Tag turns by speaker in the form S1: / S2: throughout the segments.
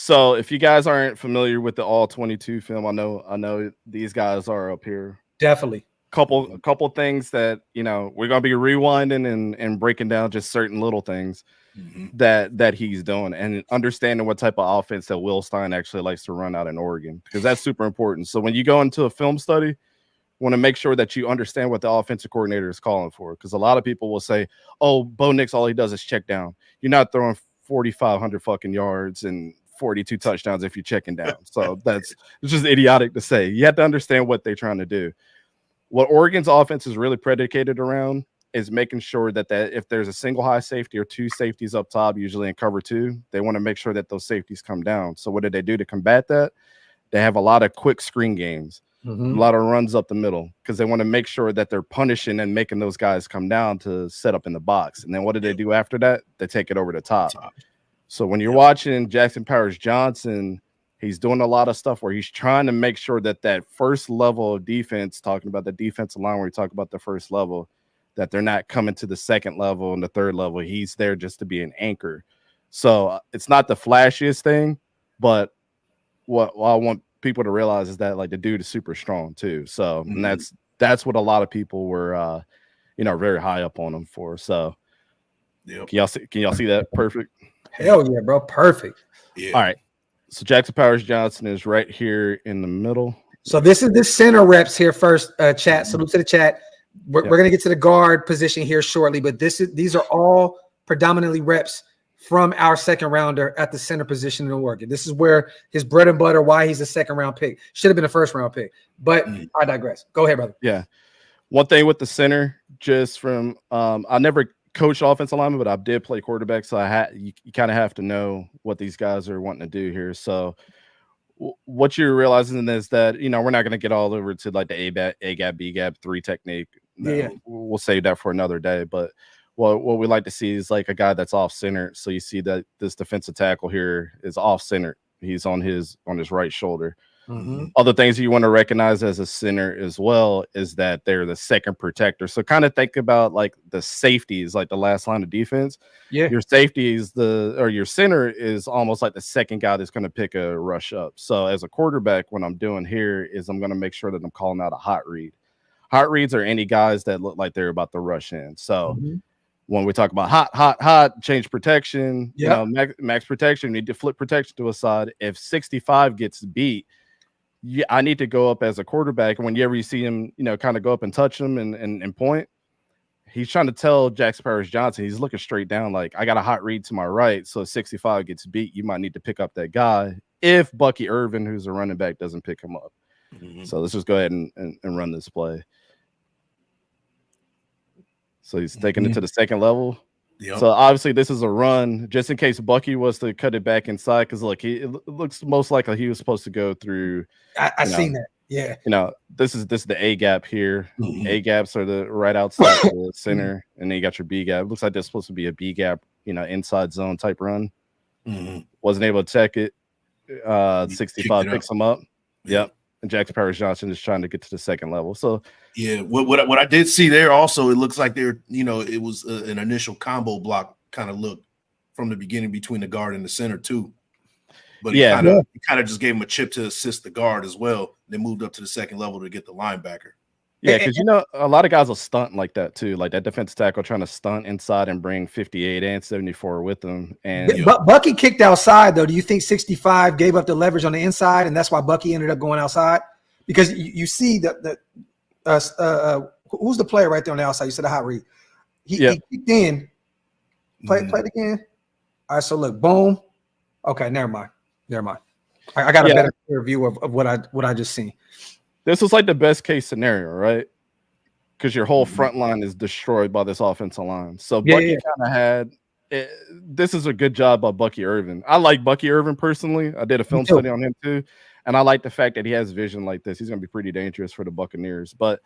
S1: So if you guys aren't familiar with the All-22 film, I know these guys are up here.
S2: Definitely.
S1: Couple things that we're gonna be rewinding and breaking down just certain little things that he's doing and understanding what type of offense that 𝙎𝙬𝙘𝙀 actually likes to run out in Oregon, because that's super important. So when you go into a film study, want to make sure that you understand what the offensive coordinator is calling for, because a lot of people will say, "Oh, Bo Nix, all he does is check down." You're not throwing 4,500 fucking yards and 42 touchdowns if you're checking down. So it's just idiotic to say. You have to understand what they're trying to do. What Oregon's offense is really predicated around is making sure that if there's a single high safety or two safeties up top, usually in cover two, they want to make sure that those safeties come down. So what do they do to combat that? They have a lot of quick screen games, a lot of runs up the middle, because they want to make sure that they're punishing and making those guys come down to set up in the box. And then what do they do after that? They take it over the top. So when you're watching Jackson Powers Johnson, he's doing a lot of stuff where he's trying to make sure that first level of defense, talking about the defensive line where we talk about the first level, that they're not coming to the second level and the third level. He's there just to be an anchor. So it's not the flashiest thing, but what I want people to realize is that like the dude is super strong too. So and that's what a lot of people were very high up on him for. So can y'all see that? Perfect.
S2: Hell yeah, bro. Perfect.
S3: Yeah.
S1: All right. So Jackson Powers Johnson is right here in the middle.
S2: So this is the center reps here first. Chat. Salute to the chat. We're gonna get to the guard position here shortly, but these are all predominantly reps from our second rounder at the center position in Oregon. This is where his bread and butter, why he's a second round pick. Should have been a first round pick, but I digress. Go ahead, brother.
S1: Yeah. One thing with the center, just from I never coached offensive lineman, but I did play quarterback, so you kind of have to know what these guys are wanting to do here. So what you're realizing is that we're not going to get all over to like the A gap, B gap 3 technique. We'll save that for another day. But what we like to see is like a guy that's off center. So you see that this defensive tackle here is off center. He's on his right shoulder. Other things you want to recognize as a center as well is that they're the second protector. So kind of think about like the safeties, like the last line of defense. Your safety is your center is almost like the second guy that's going to pick a rush up. So as a quarterback, what I'm doing here is I'm going to make sure that I'm calling out a hot read. Hot reads are any guys that look like they're about to rush in. So when we talk about hot, change protection, max protection, you need to flip protection to a side. If 65 gets beat, I need to go up as a quarterback. And whenever you see him, kind of go up and touch him and point, he's trying to tell Jackson Powers Johnson, he's looking straight down, like, I got a hot read to my right. So if 65 gets beat, you might need to pick up that guy if 𝗕𝘂𝘀𝘀𝗀𝘂, who's a running back, doesn't pick him up. So let's just go ahead and run this play. So he's taking it to the second level. So obviously this is a run just in case Bucky was to cut it back inside, because look, it looks most likely he was supposed to go through.
S2: I seen that. Yeah.
S1: This is the A gap here. A gaps are the right outside the center, and then you got your B gap. It looks like there's supposed to be a B gap, inside zone type run. Wasn't able to check it. 65 picks him up. Yep. And Jackson Powers Johnson is trying to get to the second level. So
S3: what I did see there also, it looks like it was an initial combo block kind of look from the beginning between the guard and the center too. But he kind of just gave him a chip to assist the guard as well. They moved up to the second level to get the linebacker.
S1: Yeah, because a lot of guys will stunt like that too, like that defensive tackle trying to stunt inside and bring 58 and 74 with them. And
S2: Bucky kicked outside though. Do you think 65 gave up the leverage on the inside, and that's why Bucky ended up going outside? Because you see who's the player right there on the outside? You said a hot read. He kicked in. Play it again. All right, so look, boom. Okay, never mind. I got a better view of what I just seen.
S1: This was like the best case scenario, right? Because your whole front line is destroyed by this offensive line. So Bucky kind of had this is a good job by 𝗕𝘂𝘀𝘀𝗀𝘀. I like 𝗕𝘂𝘂𝘀𝘀𝘀 personally. I did a film study on him too. And I like the fact that he has vision like this. He's going to be pretty dangerous for the Buccaneers. But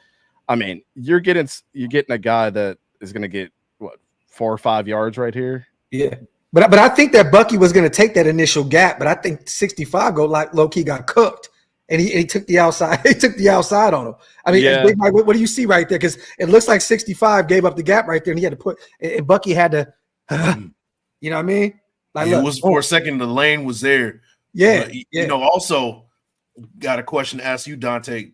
S1: I mean, you're getting a guy that is going to get 4 or 5 yards right here.
S2: Yeah. But I think that Bucky was going to take that initial gap, but I think 65 low key got cooked. And he took the outside. He took the outside on him. I mean, Big Mike, what do you see right there? Because it looks like 65 gave up the gap right there, and he had to put. And Bucky had to, you know what I mean?
S3: Like, it was for a second. The lane was there,
S2: Yeah,
S3: you know, also got a question to ask you, Dante.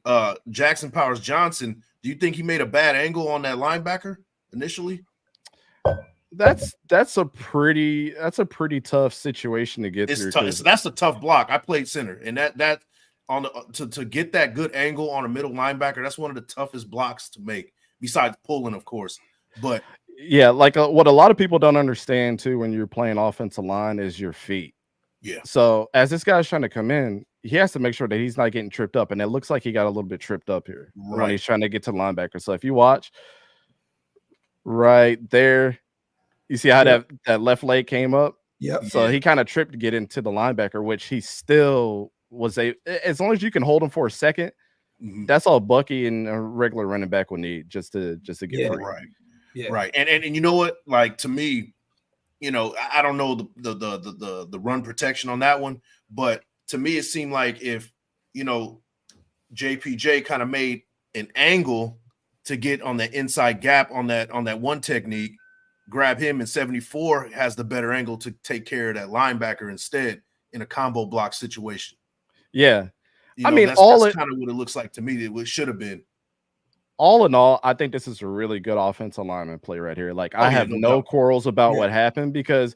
S3: Jackson Powers Johnson, do you think he made a bad angle on that linebacker initially?
S1: That's a pretty tough situation to get through.
S3: That's a tough block. I played center, and that on the to get that good angle on a middle linebacker, that's one of the toughest blocks to make, besides pulling, of course. But
S1: yeah, like what a lot of people don't understand too when you're playing offensive line is your feet.
S3: Yeah.
S1: So as this guy's trying to come in, he has to make sure that he's not getting tripped up, and it looks like he got a little bit tripped up here when he's trying to get to the linebacker. So if you watch right there, you see how that left leg came up.
S2: Yep.
S1: So he kind of tripped to get into the linebacker, which he still was as long as you can hold him for a second. That's all Bucky and a regular running back will need just to get free.
S3: Right. Yeah. Right. And you know what? Like, to me, you know, I don't know the run protection on that one, but to me it seemed like if, you know, JPJ kind of made an angle to get on the inside gap on that one technique, grab him, and 74 has the better angle to take care of that linebacker instead in a combo block situation.
S1: Yeah.
S3: You know, I mean, that's kind of what it looks like to me. It should have been.
S1: All in all, I think this is a really good offensive lineman play right here. Like, I have no quarrels about what happened, because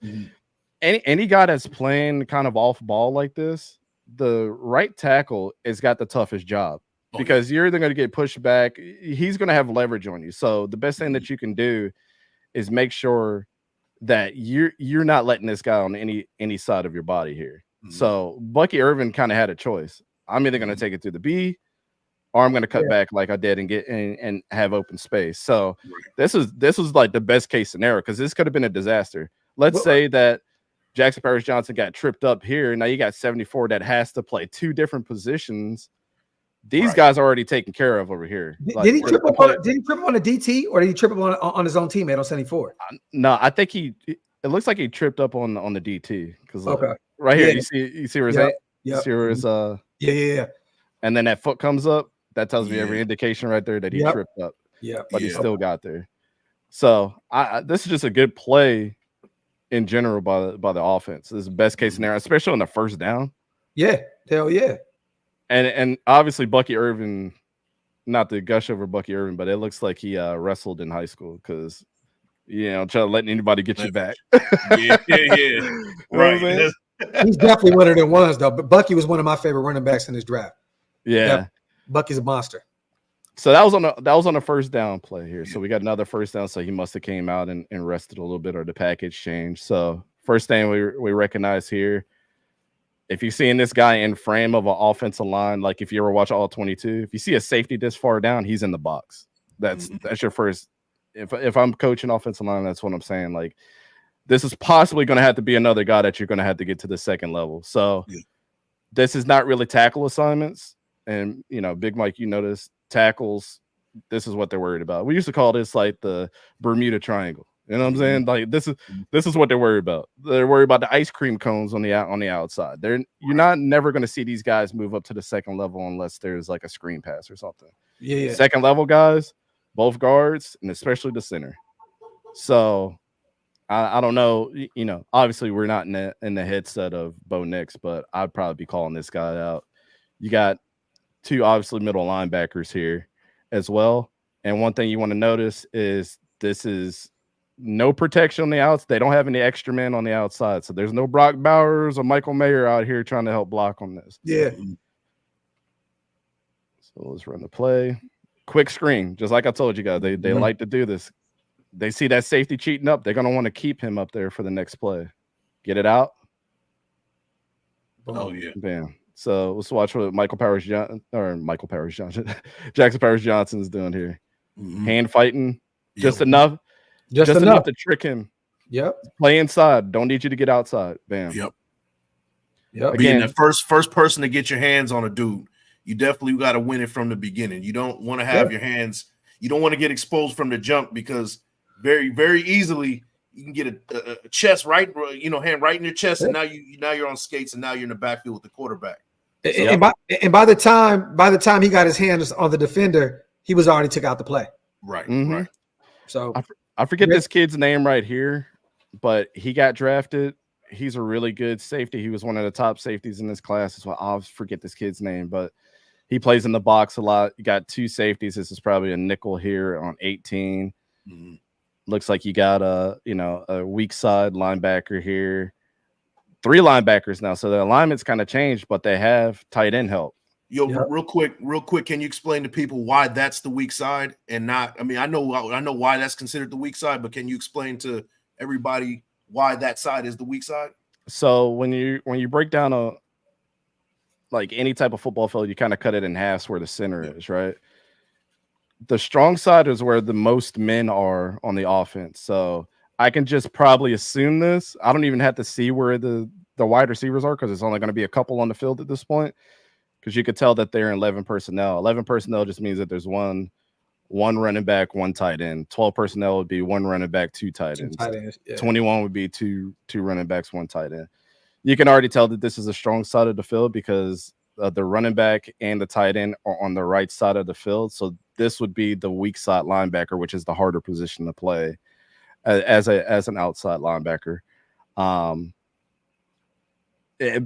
S1: any guy that's playing kind of off ball like this, the right tackle has got the toughest job, because you're either going to get pushed back, he's going to have leverage on you. So the best thing that you can do is make sure that you're not letting this guy on any side of your body here. So Bucky Irvin kind of had a choice. I'm either going to take it through the B, or I'm going to cut back like I did and get and have open space. So this was like the best case scenario, because this could have been a disaster. Let's say that Jackson Powers Johnson got tripped up here. Now you got 74 that has to play two different positions. These guys are already taken care of over here.
S2: Did he trip up on a DT, or did he trip up on his own teammate on 74?
S1: No, I think it looks like he tripped up on the DT, because right here you see where his you see where his and then that foot comes up. That tells me every indication right there that he tripped up. But he still got there. So this is just a good play in general by the offense. This is the best case scenario, especially on the first down.
S2: Yeah, hell yeah.
S1: And obviously Bucky Irvin, not to gush over Bucky Irvin, but it looks like he wrestled in high school, because trying to let anybody get you back.
S3: Right.
S2: He's definitely one of the ones though. But Bucky was one of my favorite running backs in this draft.
S1: Yeah.
S2: Bucky's a monster.
S1: So that was on the first down play here. So we got another first down. So he must have came out and rested a little bit, or the package changed. So first thing we recognize here, if you're seeing this guy in frame of an offensive line, like if you ever watch All-22, if you see a safety this far down, he's in the box. That's your first. If I'm coaching offensive line, that's what I'm saying. Like, this is possibly going to have to be another guy that you're going to have to get to the second level. So this is not really tackle assignments. And, Big Mike, you notice tackles, this is what they're worried about. We used to call this like the Bermuda Triangle. You know what I'm saying? Like, this is what they're worried about. They're worried about the ice cream cones on the outside. You're not never going to see these guys move up to the second level unless there's like a screen pass or something. Second level guys, both guards, and especially the center. So I don't know. Obviously we're not in the headset of Bo Nix, but I'd probably be calling this guy out. You got two obviously middle linebackers here as well. And one thing you want to notice is this is no protection on the outs. They don't have any extra men on the outside. So there's no Brock Bowers or Michael Mayer out here trying to help block on this.
S2: Yeah.
S1: So let's run the play. Quick screen. Just like I told you guys, they like to do this. They see that safety cheating up. They're going to want to keep him up there for the next play. Get it out.
S3: Oh, yeah.
S1: Bam. So let's watch what Jackson Powers Johnson is doing here. Hand fighting. Just enough to trick him.
S2: Yep.
S1: Play inside. Don't need you to get outside. Bam.
S3: Yep.
S2: Again,
S3: being the first person to get your hands on a dude, you definitely got to win it from the beginning. You don't want to have your hands. You don't want to get exposed from the jump, because very, very easily you can get a chest hand right in your chest, and now you're on skates, and now you're in the backfield with the quarterback.
S2: And by the time he got his hands on the defender, he was already took out the play.
S3: Right.
S2: So
S1: I forget this kid's name right here, but he got drafted. he's a really good safety. He was one of the top safeties in this class as well. I'll forget this kid's name, but he plays in the box a lot. You got 2 safeties. This is probably a nickel here on 18. Looks like you got a weak side linebacker here. 3 linebackers now. So the alignment's kind of changed, but they have tight end help.
S3: Yo, real quick, can you explain to people why that's the weak side and not? I mean, I know why that's considered the weak side, but can you explain to everybody why that side is the weak side?
S1: So when you break down any type of football field, you kind of cut it in half where the center is, right? The strong side is where the most men are on the offense. So I can just probably assume this. I don't even have to see where the wide receivers are because it's only going to be a couple on the field at this point. Because you could tell that they're in 11 personnel. 11 personnel just means that there's one running back, 1 tight end. 12 personnel would be 1 running back, 2 tight ends. 21 would be two running backs, 1 tight end. You can already tell that this is a strong side of the field because the running back and the tight end are on the right side of the field. So this would be the weak side linebacker, which is the harder position to play as an outside linebacker.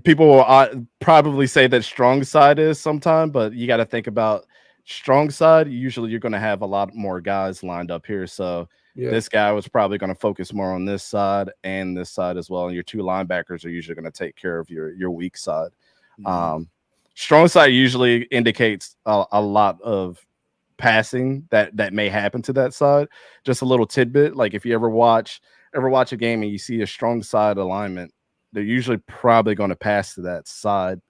S1: People will probably say that strong side is sometime, but you got to think about strong side. Usually you're going to have a lot more guys lined up here. So this guy was probably going to focus more on this side and this side as well. And your 2 linebackers are usually going to take care of your weak side. Strong side usually indicates a lot of passing that may happen to that side. Just a little tidbit. Like if you ever watch a game and you see a strong side alignment, they're usually probably going to pass to that side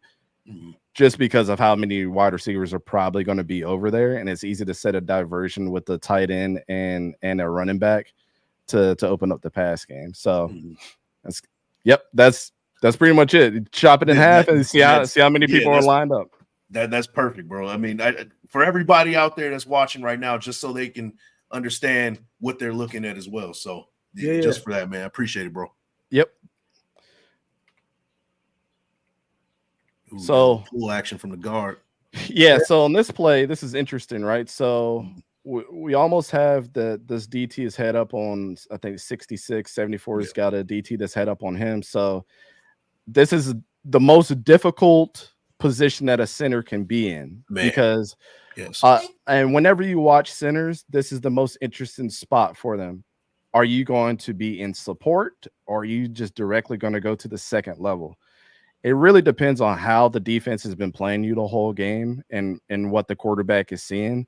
S1: just because of how many wide receivers are probably going to be over there. And it's easy to set a diversion with the tight end and a running back to open up the pass game. So that's pretty much it. Chop it in half and see how many people are lined up.
S3: That's perfect, bro. I mean, for everybody out there that's watching right now, just so they can understand what they're looking at as well. So just for that, man, I appreciate it, bro.
S1: Yep.
S3: Ooh,
S1: so
S3: full action from the guard.
S1: Yeah. So on this play, this is interesting, right? So we almost have this DT is head up on, I think 66, 74 has got a DT that's head up on him. So this is the most difficult position that a center can be in because and whenever you watch centers, this is the most interesting spot for them. Are you going to be in support or are you just directly going to go to the second level? It really depends on how the defense has been playing you the whole game and what the quarterback is seeing.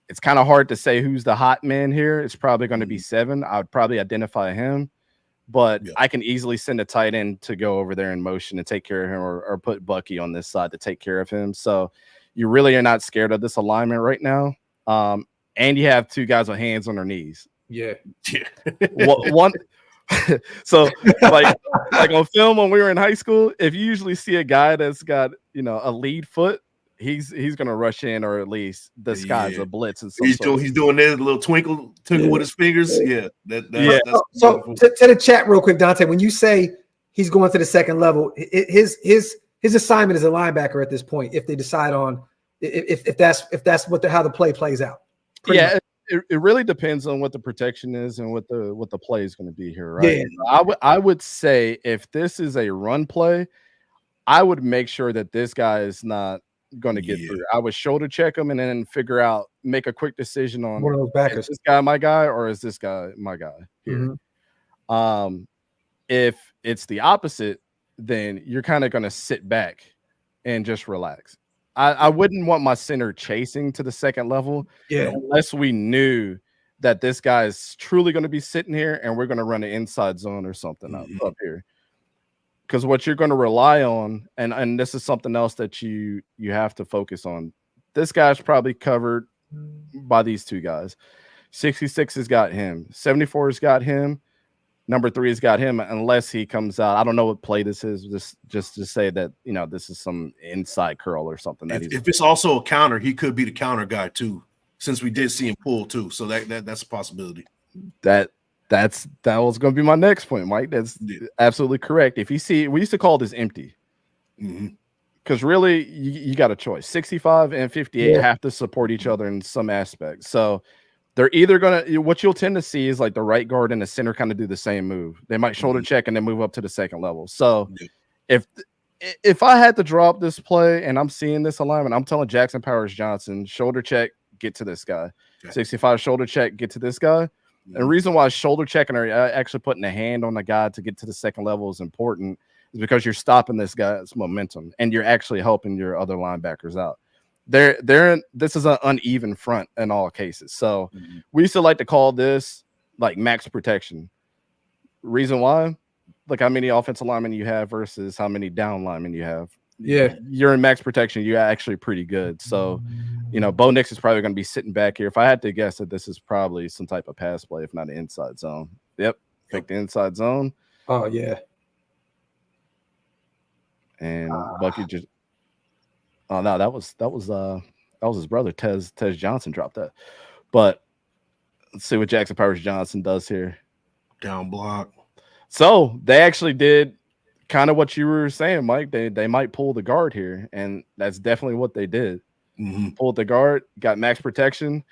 S1: It's kind of hard to say who's the hot man here. It's probably going to be 7. I would probably identify him, but I can easily send a tight end to go over there in motion and take care of him or put Bucky on this side to take care of him. So you really are not scared of this alignment right now. And you have 2 guys with hands on their knees. One. So like on film when we were in high school, if you usually see a guy that's got a lead foot, he's gonna rush in or at least disguise a blitz. And
S3: he's doing this little twinkle with his fingers. That's
S2: so to the chat real quick, Dante. When you say he's going to the second level, his assignment is a linebacker at this point. If they decide on if that's how the play plays out.
S1: It really depends on what the protection is and what the play is going to be here, right? I would say if this is a run play, I would make sure that this guy is not going to get through. I would shoulder check him and then make a quick decision on
S2: one of those backers.
S1: Is this guy my guy or is this guy my guy here? If it's the opposite, then you're kind of going to sit back and just relax. I wouldn't want my center chasing to the second level unless we knew that this guy is truly going to be sitting here and we're going to run an inside zone or something up here. Because what you're going to rely on, and this is something else that you have to focus on. This guy's probably covered by these 2 guys. 66 has got him. 74 has got him. Number 3 has got him unless he comes out. I don't know what play this is. Just to say that this is some inside curl or something.
S3: If it's also a counter, he could be the counter guy too. Since we did see him pull too, so that's a possibility.
S1: That was going to be my next point, Mike. That's absolutely correct. If you see, we used to call this empty, because really you got a choice. 65 and 58 have to support each other in some aspects. So they're either gonna, what you'll tend to see is like the right guard and the center kind of do the same move. They might shoulder check and then move up to the second level. So if I had to drop this play and I'm seeing this alignment, I'm telling Jackson Powers Johnson, shoulder check, get to this guy. 65 shoulder check, get to this guy. And the reason why shoulder checking or actually putting a hand on the guy to get to the second level is important is because you're stopping this guy's momentum and you're actually helping your other linebackers out. This is an uneven front in all cases. So we used to like to call this like max protection. Reason why? Look how many offensive linemen you have versus how many down linemen you have.
S2: Yeah,
S1: you're in max protection. You're actually pretty good. So, you know, Bo Nix is probably going to be sitting back here. If I had to guess that this is probably some type of pass play, if not an inside zone. Yep, pick the inside zone.
S2: Oh yeah.
S1: And Bucky just. Oh no, that was his brother Tez Johnson dropped that. But let's see what Jackson Powers Johnson does here.
S3: Down block.
S1: So they actually did kind of what you were saying, Mike. They might pull the guard here, and that's definitely what they did. Pulled the guard, got max protection,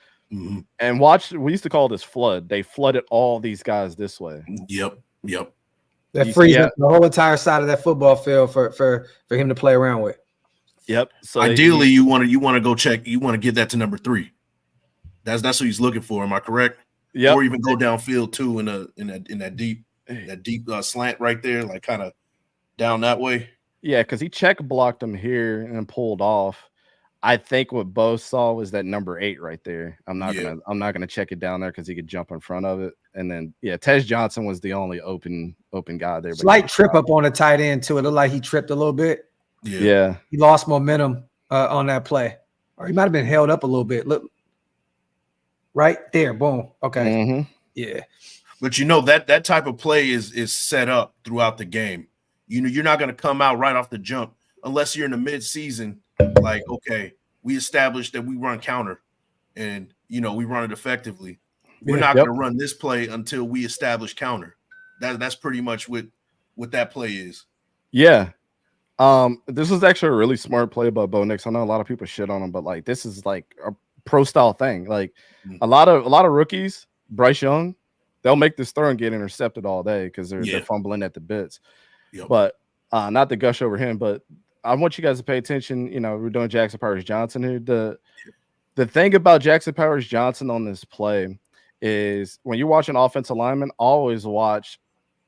S1: and watch. We used to call this flood. They flooded all these guys this way.
S3: Yep.
S2: That frees up the whole entire side of that football field for him to play around with.
S1: Yep. So
S3: ideally, you want to go check. You want to get that to number 3. That's what he's looking for. Am I correct?
S1: Yeah.
S3: Or even go downfield too in that deep slant right there, like kind of down that way.
S1: Yeah, because he check blocked him here and pulled off. I think what Bo saw was that number 8 right there. I'm not gonna check it down there because he could jump in front of it. And then Tez Johnson was the only open guy there.
S2: Slight trip up on the tight end too. It looked like he tripped a little bit.
S1: Yeah.
S2: He lost momentum on that play, or he might have been held up a little bit. Look, right there, boom. Okay. Yeah.
S3: But you know that type of play is set up throughout the game. You know, you're not going to come out right off the jump unless you're in the mid-season. Like, okay, we established that we run counter, and you know we run it effectively. We're not going to run this play until we establish counter. That's pretty much what that play is.
S1: Yeah. This was actually a really smart play by Bo Nix. I know a lot of people shit on him, but like this is like a pro style thing. Like a lot of rookies, Bryce Young, they'll make this throw and get intercepted all day because they're fumbling at the bits. But not to gush over him, but I want you guys to pay attention. You know, we're doing Jackson Powers Johnson here. The thing about Jackson Powers Johnson on this play is when you watch an offensive lineman, always watch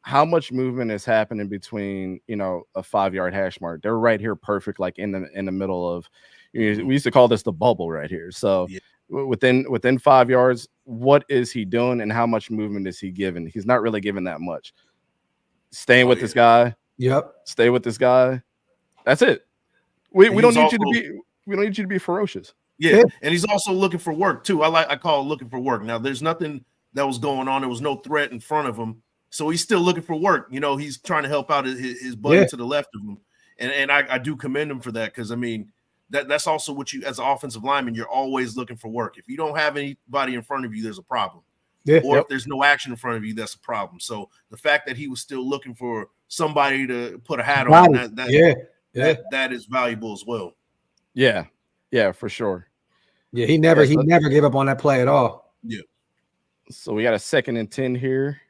S1: how much movement is happening between, you know, a 5-yard hash mark. They're right here perfect, like in the middle of, we used to call this the bubble right here. So within 5 yards, what is he doing and how much movement is he giving? He's not really giving that much. Staying with this guy. Stay with this guy. That's it. We don't need you to be ferocious.
S3: Yeah, and he's also looking for work too. I call it looking for work. Now there's nothing that was going on. There was no threat in front of him. So he's still looking for work. You know, he's trying to help out his buddy to the left of him. And I do commend him for that because, I mean, that's also what you, as an offensive lineman, you're always looking for work. If you don't have anybody in front of you, there's a problem. Or if there's no action in front of you, that's a problem. So the fact that he was still looking for somebody to put a hat on, that is valuable as well.
S1: Yeah, for sure.
S2: Yeah, he never gave up on that play at all.
S3: Yeah.
S1: So we got a 2nd and 10 here.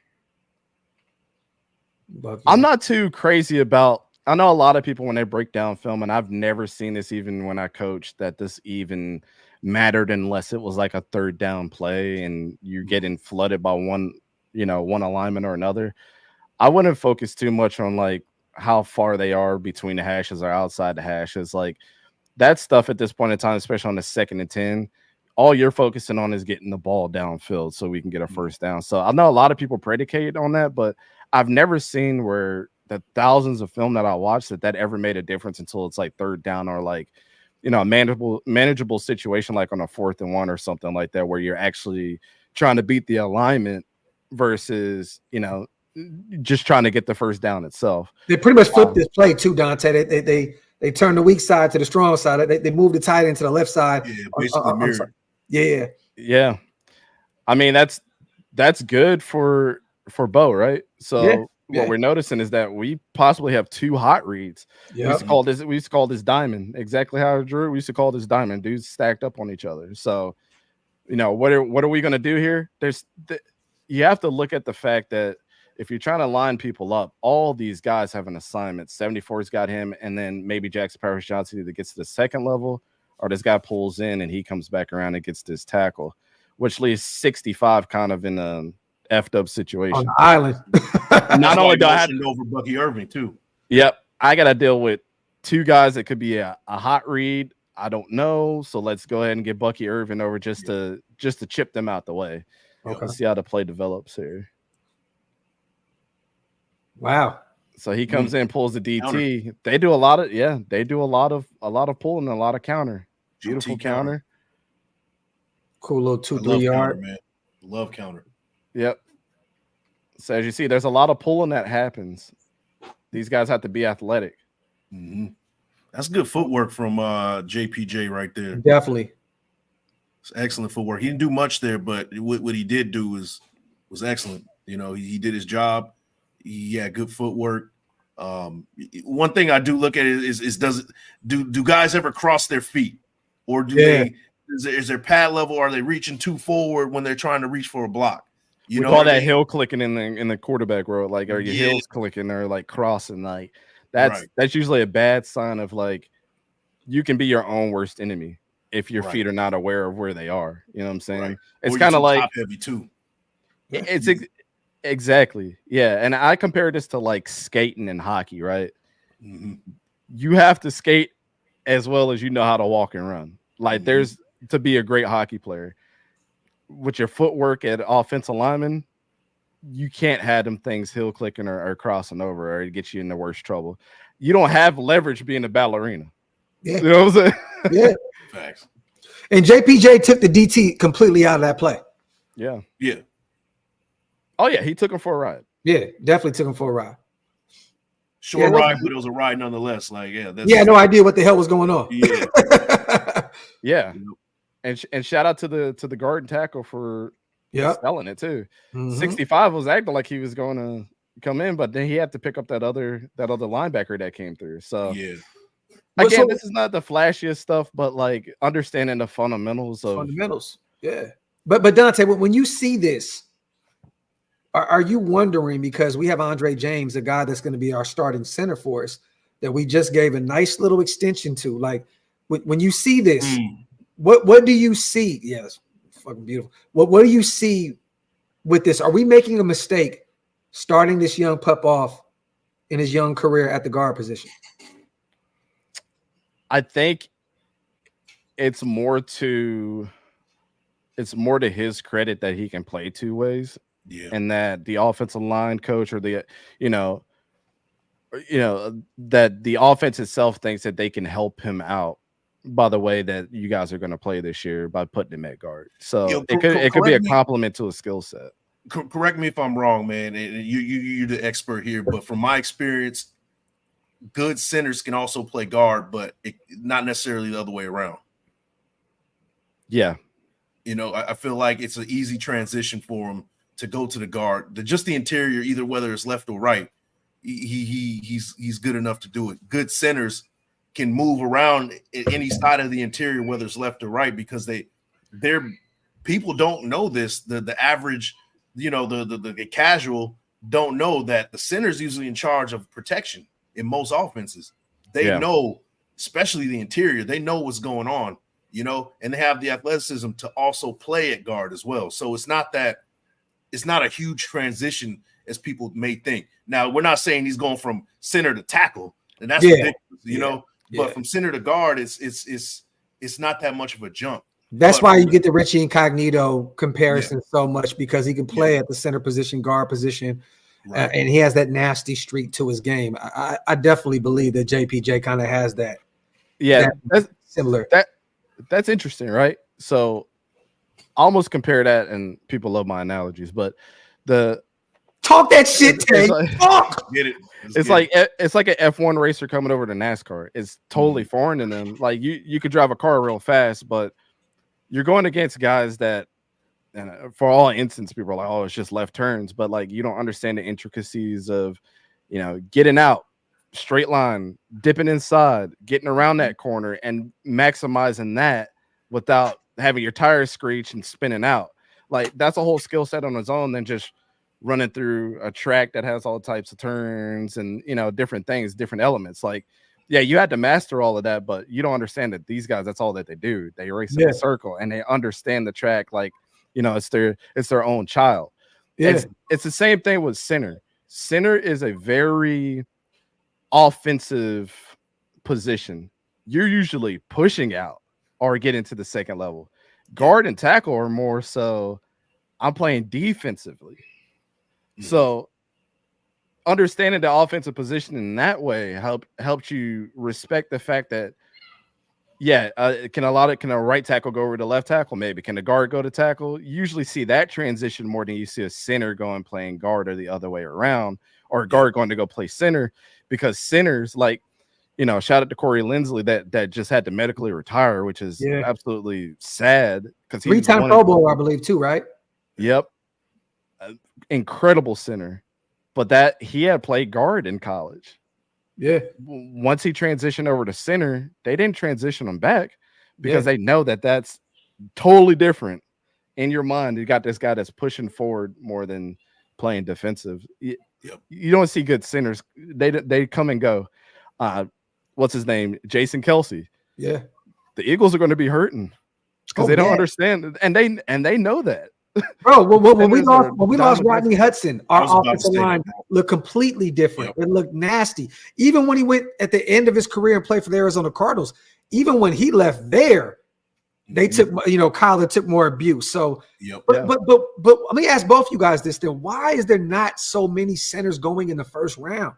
S1: I'm not too crazy about. I know a lot of people when they break down film, and I've never seen this even when I coached, that this even mattered unless it was like a 3rd down play and you're getting flooded by one alignment or another. I wouldn't focus too much on like how far they are between the hashes or outside the hashes. Like that stuff at this point in time, especially on the 2nd and 10, all you're focusing on is getting the ball downfield so we can get a 1st down. So I know a lot of people predicate on that, but I've never seen where the thousands of film that I watched that ever made a difference until it's like 3rd down or like, you know, a manageable situation like on a 4th and 1 or something like that, where you're actually trying to beat the alignment versus, you know, just trying to get the 1st down itself.
S2: They pretty much flipped this play too, Dante. They turned the weak side to the strong side. They moved the tight end to the left side.
S3: Yeah, basically
S2: Yeah. I
S1: mean, that's good for Bo, right? So what we're noticing is that we possibly have 2 hot reads. We used to call this diamond. Exactly how I drew it. We used to call this diamond. Dudes stacked up on each other. So you know, what are we going to do here? You have to look at the fact that if you're trying to line people up, all these guys have an assignment. 74's got him, and then maybe Jackson Powers Johnson either gets to the second level or this guy pulls in and he comes back around and gets this tackle, which leaves 65 kind of in a effed up situation.
S2: On the island.
S3: Not only do I have over Bucky Irving too.
S1: Yep. I got to deal with two guys that could be a hot read. I don't know. So let's go ahead and get Bucky Irving over just to chip them out the way. Okay. Let's see how the play develops here.
S2: Wow.
S1: So he comes in, pulls the DT. Counter. They do a lot of pulling and a lot of counter. Beautiful counter.
S2: Cool little 2-3 yard.
S3: Man. Love counter.
S1: Yep. So as you see, there's a lot of pulling that happens. These guys have to be athletic.
S3: Mm-hmm. That's good footwork from JPJ right there.
S2: Definitely.
S3: It's excellent footwork. He didn't do much there, but what he did do was excellent. You know, he did his job. He had good footwork. One thing I do look at is do guys ever cross their feet, or do they is their pad level? Are they reaching too forward when they're trying to reach for a block?
S1: We call that heel clicking in the quarterback row. Like, are your heels clicking or like crossing? Like that's usually a bad sign of like you can be your own worst enemy if your feet are not aware of where they are. You know what I'm saying? Right. It's kind of like
S3: top heavy too.
S1: It's exactly. Yeah. And I compare this to like skating in hockey, right? Mm-hmm. You have to skate as well as you know how to walk and run. Like there's to be a great hockey player with your footwork at offensive lineman, you can't have them things heel clicking or crossing over or it gets you in the worst trouble. You don't have leverage being a ballerina.
S2: Yeah.
S1: You know what I'm saying?
S2: Yeah.
S3: Facts.
S2: And JPJ took the DT completely out of that play.
S1: Yeah.
S3: Yeah.
S1: Oh, yeah, he took him for a ride.
S2: Yeah, definitely took him for a ride.
S3: Short ride, but it was a ride nonetheless. Like,
S2: no idea what the hell was going on.
S3: Yeah.
S1: Yeah. And shout out to the guard and tackle for selling it too. 65 was acting like he was going to come in, but then he had to pick up that other linebacker that came through. So again, this is not the flashiest stuff, but like understanding the fundamentals.
S2: Yeah. But Dante, when you see this, are you wondering, because we have Andre James, a guy that's going to be our starting center for us, that we just gave a nice little extension to? Like, when you see this, what do you see? Yes, fucking beautiful. What do you see with this? Are we making a mistake starting this young pup off in his young career at the guard position?
S1: I think it's more to his credit that he can play two ways.
S3: Yeah.
S1: And that the offensive line coach or that the offense itself thinks that they can help him out by the way that you guys are going to play this year by putting him at guard. So it could be a compliment to a skill set.
S3: Correct me if I'm wrong, man. And you're the expert here, but from my experience, good centers can also play guard, but not necessarily the other way around.
S1: Yeah.
S3: You know, I feel like it's an easy transition for him to go to the guard, just the interior, either whether it's left or right. He's good enough to do it. Good centers can move around any side of the interior, whether it's left or right, because they're people don't know this. The average, the casual don't know that the center's usually in charge of protection in most offenses. They know, especially the interior, they know what's going on, and they have the athleticism to also play at guard as well. So it's not a huge transition as people may think. Now, we're not saying he's going from center to tackle, and that's ridiculous, but from center to guard, it's not that much of a jump.
S2: That's why you get the Richie Incognito comparison so much, because he can play at the center position, guard position, and he has that nasty streak to his game. I definitely believe that JPJ kind of has that.
S1: Yeah, that's
S2: similar.
S1: That's interesting, right? So almost compare that, and people love my analogies, but
S2: talk that shit, Tay.
S3: Get it.
S1: It's like an F1 racer coming over to NASCAR. It's totally foreign to them. Like you could drive a car real fast, but you're going against guys that, and for all instance, people are like, oh, it's just left turns, but like you don't understand the intricacies of, getting out, straight line, dipping inside, getting around that corner, and maximizing that without having your tires screech and spinning out. Like that's a whole skill set on its own than just running through a track that has all types of turns and, you know, different things, different elements. Like, yeah, you had to master all of that, but you don't understand that these guys, that's all that they do. They race in a circle and they understand the track. Like, you know, it's their own child. Yeah. It's the same thing with center. Center is a very offensive position. You're usually pushing out or getting to the second level. Guard and tackle are more so I'm playing defensively. So understanding the offensive position in that way helps you respect the fact that, can a right tackle go over to left tackle? Maybe. Can the guard go to tackle? You usually see that transition more than you see a center going playing guard or the other way around, or a guard going to go play center, because centers, like, you know, shout out to Corey Lindsley that just had to medically retire, which is absolutely sad because he's
S2: 3-time Pro Bowl, I believe, too, right?
S1: Yep. Incredible center, but that he had played guard in college. Yeah. Once he transitioned over to center, they didn't transition him back because they know that that's totally different. In your mind, you got this guy that's pushing forward more than playing defensive. You don't see good centers. They come and go. What's his name? Jason Kelce. Yeah. The Eagles are going to be hurting because they don't understand, and they know that.
S2: Bro, when we lost Rodney Hudson, our offensive line looked completely different. It looked nasty. Even when he went at the end of his career and played for the Arizona Cardinals, even when he left there, they took, you know, Kyler took more abuse. So, but let me ask both you guys this then: why is there not so many centers going in the first round?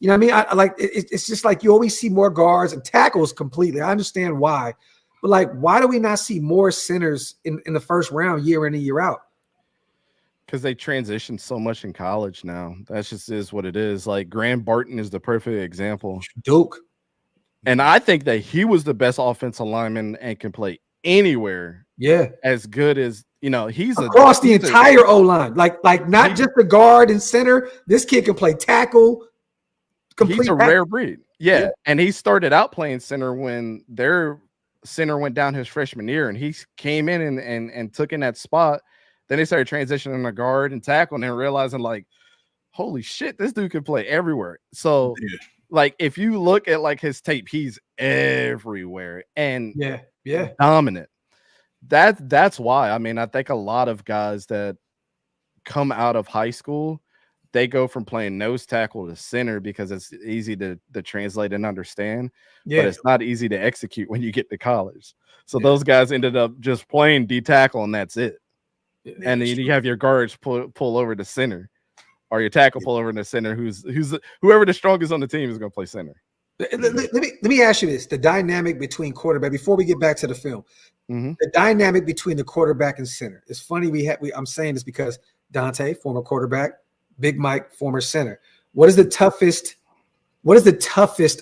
S2: You know what I mean? It's just like you always see more guards and tackles completely. I understand why. But, like, why do we not see more centers in the first round year in and year out?
S1: Because they transition so much in college now. That just is what it is. Like, Graham Barton is the perfect example.
S2: Duke.
S1: And I think that he was the best offensive lineman and can play anywhere. Yeah. As good as, you know, he's
S2: across the entire O-line. Like not just the guard and center. This kid can play tackle.
S1: He's a rare breed. Yeah. And he started out playing center when their center went down his freshman year, and he came in and took in that spot. Then they started transitioning to guard and tackle, and then realizing, like, holy shit, this dude can play everywhere. So like, if you look at like his tape, he's everywhere and dominant. That's why, I mean, I think a lot of guys that come out of high school, they go from playing nose tackle to center because it's easy to translate and understand, but it's not easy to execute when you get to college. So those guys ended up just playing D tackle, and that's it. And then you have your guards pull over to center, or your tackle pull over to center. Whoever the strongest on the team is going to play center.
S2: Let me ask you this: the dynamic between quarterback. Before we get back to the film, the dynamic between the quarterback and center. It's funny. I'm saying this because Dante, former quarterback, Big Mike, former center. What is the toughest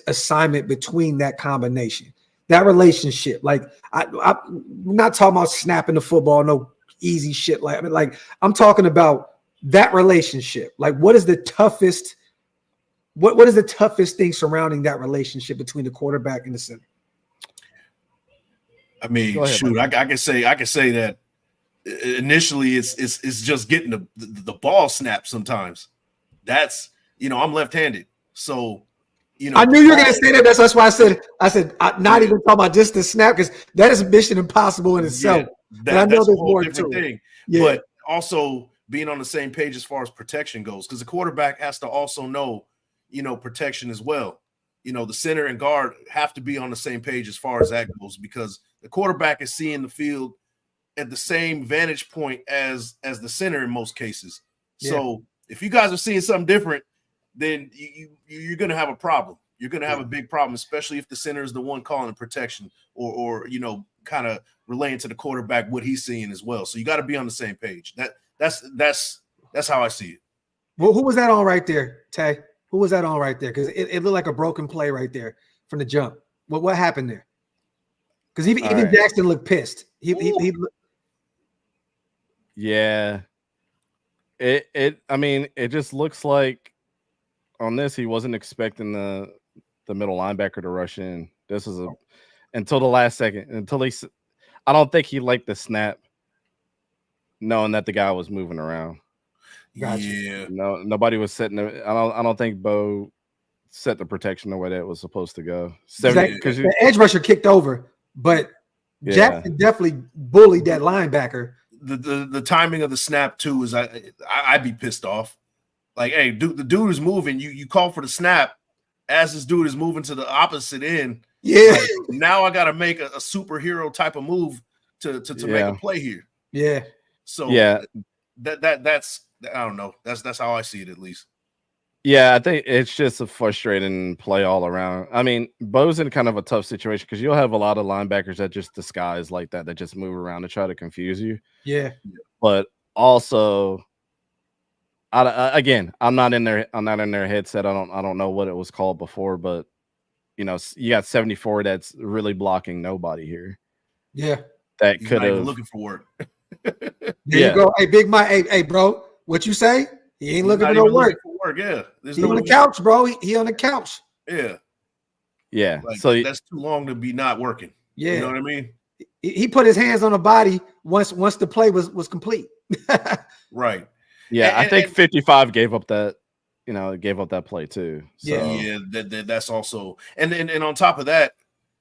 S2: assignment between that combination, that relationship? Like, I'm not talking about snapping the football, no easy shit. I'm talking about that relationship. Like, what is the toughest? What is the toughest thing surrounding that relationship between the quarterback and the center?
S3: I mean, I can say that initially it's just getting the ball snapped sometimes. That's, you know, I'm left-handed, so, you know,
S2: I knew you were gonna say that. That's why I said I'm not even talking about just the snap, because that is mission impossible in itself. But I know there's more to it.
S3: But also being on the same page as far as protection goes, because the quarterback has to also know, you know, protection as well. You know, the center and guard have to be on the same page as far as that goes, because the quarterback is seeing the field at the same vantage point as the center in most cases. So if you guys are seeing something different, then you're going to have a problem. You're going to have a big problem, especially if the center is the one calling the protection or you know, kind of relaying to the quarterback what he's seeing as well. So you got to be on the same page. That's how I see it.
S2: Well, who was that on right there, Tay? Who was that on right there? Because it looked like a broken play right there from the jump. What happened there? Because even Jackson looked pissed.
S1: I mean, it just looks like on this he wasn't expecting the middle linebacker to rush in. This is until the last second, I don't think he liked the snap, knowing that the guy was moving around.
S2: Gotcha.
S3: Yeah.
S1: No, nobody was setting. I don't think Bo set the protection the way that it was supposed to go.
S2: Because the edge rusher kicked over, but Jackson definitely bullied that linebacker.
S3: The timing of the snap too is I'd be pissed off. Like, hey, dude, the dude is moving. You call for the snap as this dude is moving to the opposite end.
S2: Yeah.
S3: Like, now I got to make a superhero type of move to make a play here.
S2: Yeah.
S3: So that's I don't know. That's how I see it, at least.
S1: Yeah, I think it's just a frustrating play all around. I mean, Bo's in kind of a tough situation because you'll have a lot of linebackers that just disguise like that just move around to try to confuse you.
S2: Yeah.
S1: But also, again, I'm not in their headset. I don't know what it was called before, but you know, you got 74 that's really blocking nobody here.
S2: Yeah.
S1: That could have
S3: looking for work.
S2: There you go. Hey, Big Mike. Hey, bro, what you say? He ain't looking for no work.
S3: Yeah.
S2: He's on the couch, bro. He on the couch.
S3: Yeah.
S1: Yeah.
S3: Like,
S1: so
S3: that's too long to be not working.
S2: Yeah.
S3: You know what I mean?
S2: He put his hands on the body once the play was complete.
S3: Right.
S1: Yeah, I think 55 gave up that, gave up that play too. So.
S3: Yeah, that's also and on top of that,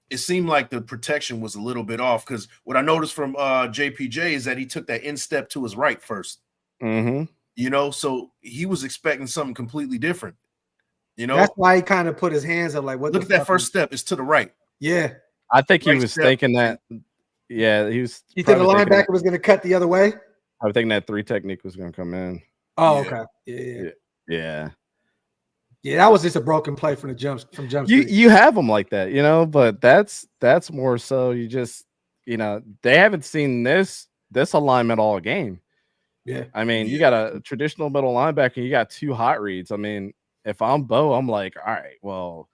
S3: it seemed like the protection was a little bit off because what I noticed from JPJ is that he took that instep to his right first.
S1: Mm-hmm.
S3: So he was expecting something completely different.
S2: That's why he kind of put his hands up like, what?
S3: Look at that first step. It's to the right.
S2: Yeah.
S1: I think he was thinking that. Yeah, he was.
S2: You think the linebacker was going to cut the other way?
S1: I was thinking that 3 technique was going to come in.
S2: Oh, okay. Yeah.
S1: Yeah,
S2: that was just a broken play from jump street.
S1: You have them like that, but that's more so you just, they haven't seen this alignment all game.
S2: Yeah.
S1: I mean, you got a traditional middle linebacker, you got 2 hot reads. I mean, if I'm Bo, I'm like, all right, well,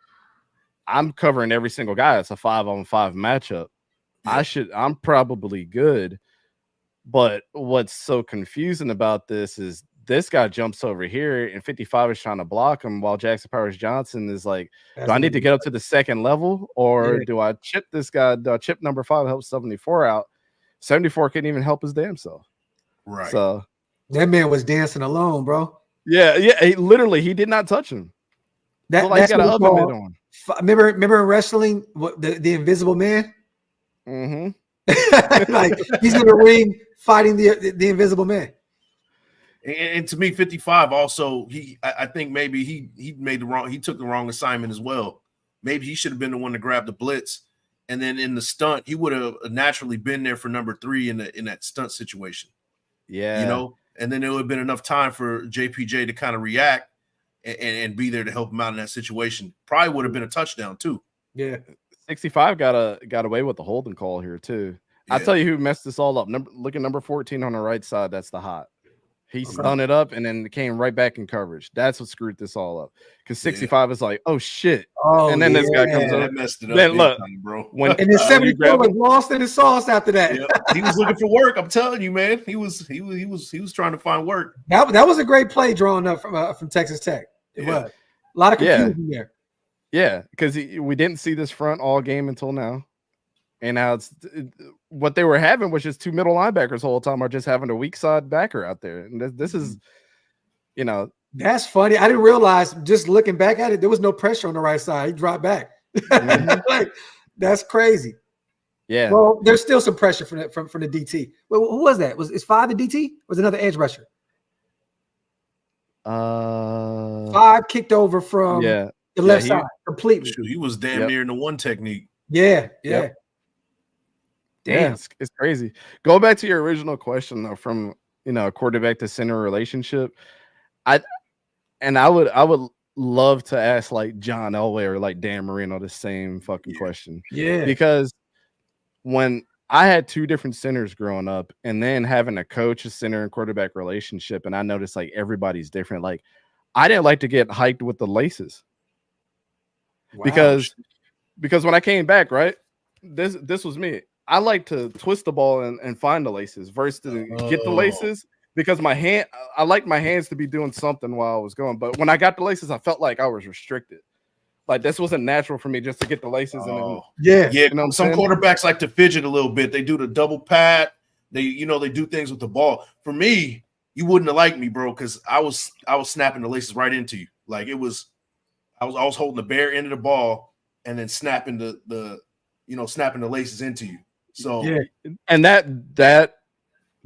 S1: I'm covering every single guy. It's a 5-on-5 matchup.
S3: Yeah.
S1: I'm probably good. But what's so confusing about this is this guy jumps over here and 55 is trying to block him while Jackson Powers Johnson is like, do I need to get up to the second level or do I chip this guy? Do I chip number 5 help 74 out? 74 couldn't even help his damn self.
S3: Right.
S1: So
S2: that man was dancing alone, bro.
S1: Yeah. He did not touch him.
S2: That's
S1: got an oven mitt on.
S2: Remember wrestling the Invisible Man?
S1: Mm-hmm.
S2: Like he's in the ring fighting the Invisible Man.
S3: And to me, 55 also, I think maybe he took the wrong assignment as well. Maybe he should have been the one to grab the blitz, and then in the stunt, he would have naturally been there for number 3 in that stunt situation.
S1: Yeah,
S3: and then there would have been enough time for JPJ to kind of react and be there to help him out in that situation. Probably would have been a touchdown too.
S2: Yeah,
S1: 65 got away with the holding call here too. Yeah. I'll tell you who messed this all up. Look at number 14 on the right side. That's the hot. He spun it up and then came right back in coverage. That's what screwed this all up. Because 65 is like, oh shit. And then this guy comes over.
S3: Messed it up.
S1: Then look,
S3: bro.
S2: And then 74 was lost in the sauce after that.
S3: Yeah. He was looking for work. I'm telling you, man. He was trying to find work.
S2: That was a great play drawn up from Texas Tech. It was a lot of confusion there.
S1: Yeah, because we didn't see this front all game until now. And now what they were having was just 2 middle linebackers the whole time, are just having a weak side backer out there. And this is,
S2: That's funny. I didn't realize, just looking back at it, there was no pressure on the right side. He dropped back. Like, that's crazy.
S1: Yeah.
S2: Well, there's still some pressure from the DT. Well, who was that? Is 5 the DT? Or was another edge rusher? 5 kicked over from the left side completely.
S3: He was damn near in the 1 technique.
S2: Yeah.
S1: Damn, it's crazy. Go back to your original question though, from quarterback to center relationship. I would love to ask like John Elway or like Dan Marino the same fucking question.
S2: Yeah,
S1: because when I had 2 different centers growing up, and then having a coach, a center, and quarterback relationship, and I noticed like everybody's different. Like I didn't like to get hiked with the laces. Wow. Because when I came back, right, this was me. I like to twist the ball and find the laces versus to get the laces, because I like my hands to be doing something while I was going. But when I got the laces, I felt like I was restricted. Like this wasn't natural for me just to get the laces and then,
S3: yeah.
S1: You know
S3: Some quarterbacks like to fidget a little bit. They do the double pat. They do things with the ball. For me, you wouldn't have liked me, bro, because I was snapping the laces right into you. Like I was holding the bare end of the ball and then snapping the laces into you. So
S1: and that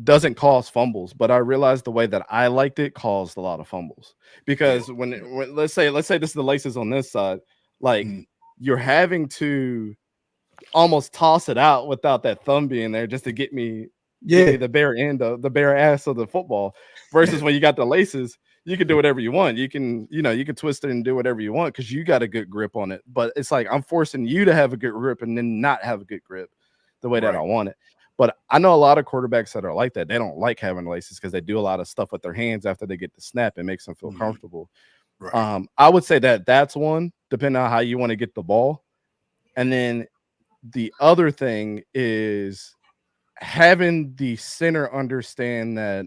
S1: doesn't cause fumbles, but I realized the way that I liked it caused a lot of fumbles because when let's say this is the laces on this side, like you're having to almost toss it out without that thumb being there just to get me the bare end of the bare ass of the football versus when you got the laces, you can do whatever you want. You can twist it and do whatever you want because you got a good grip on it. But it's like I'm forcing you to have a good grip and then not have a good grip the way that I want it. But I know a lot of quarterbacks that are like that. They don't like having laces because they do a lot of stuff with their hands after they get the snap. It makes them feel comfortable. Right. I would say that's one, depending on how you want to get the ball. And then the other thing is having the center understand that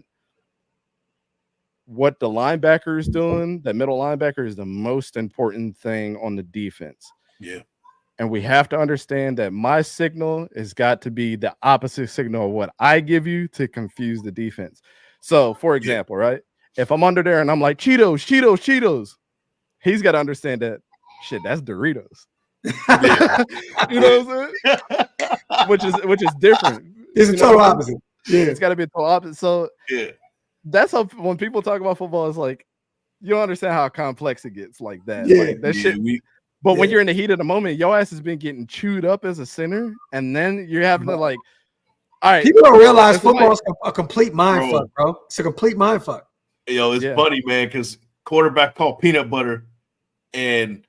S1: what the linebacker is doing, the middle linebacker is the most important thing on the defense.
S3: Yeah.
S1: And we have to understand that my signal has got to be the opposite signal of what I give you to confuse the defense. So, for example, right? If I'm under there and I'm like, Cheetos, he's got to understand that, shit, that's Doritos. You know what I'm saying? Which is different.
S2: It's a total opposite.
S1: Yeah. It's got to be a total opposite. So, that's how when people talk about football, it's like, you don't understand how complex it gets like that.
S2: Yeah.
S1: Like, that shit. But when you're in the heat of the moment, your ass has been getting chewed up as a center, and then you're having to like, all right.
S2: People don't realize football is a complete mind fuck, bro. It's a complete mind fuck.
S3: Yo, it's funny, man, because quarterback called peanut butter, and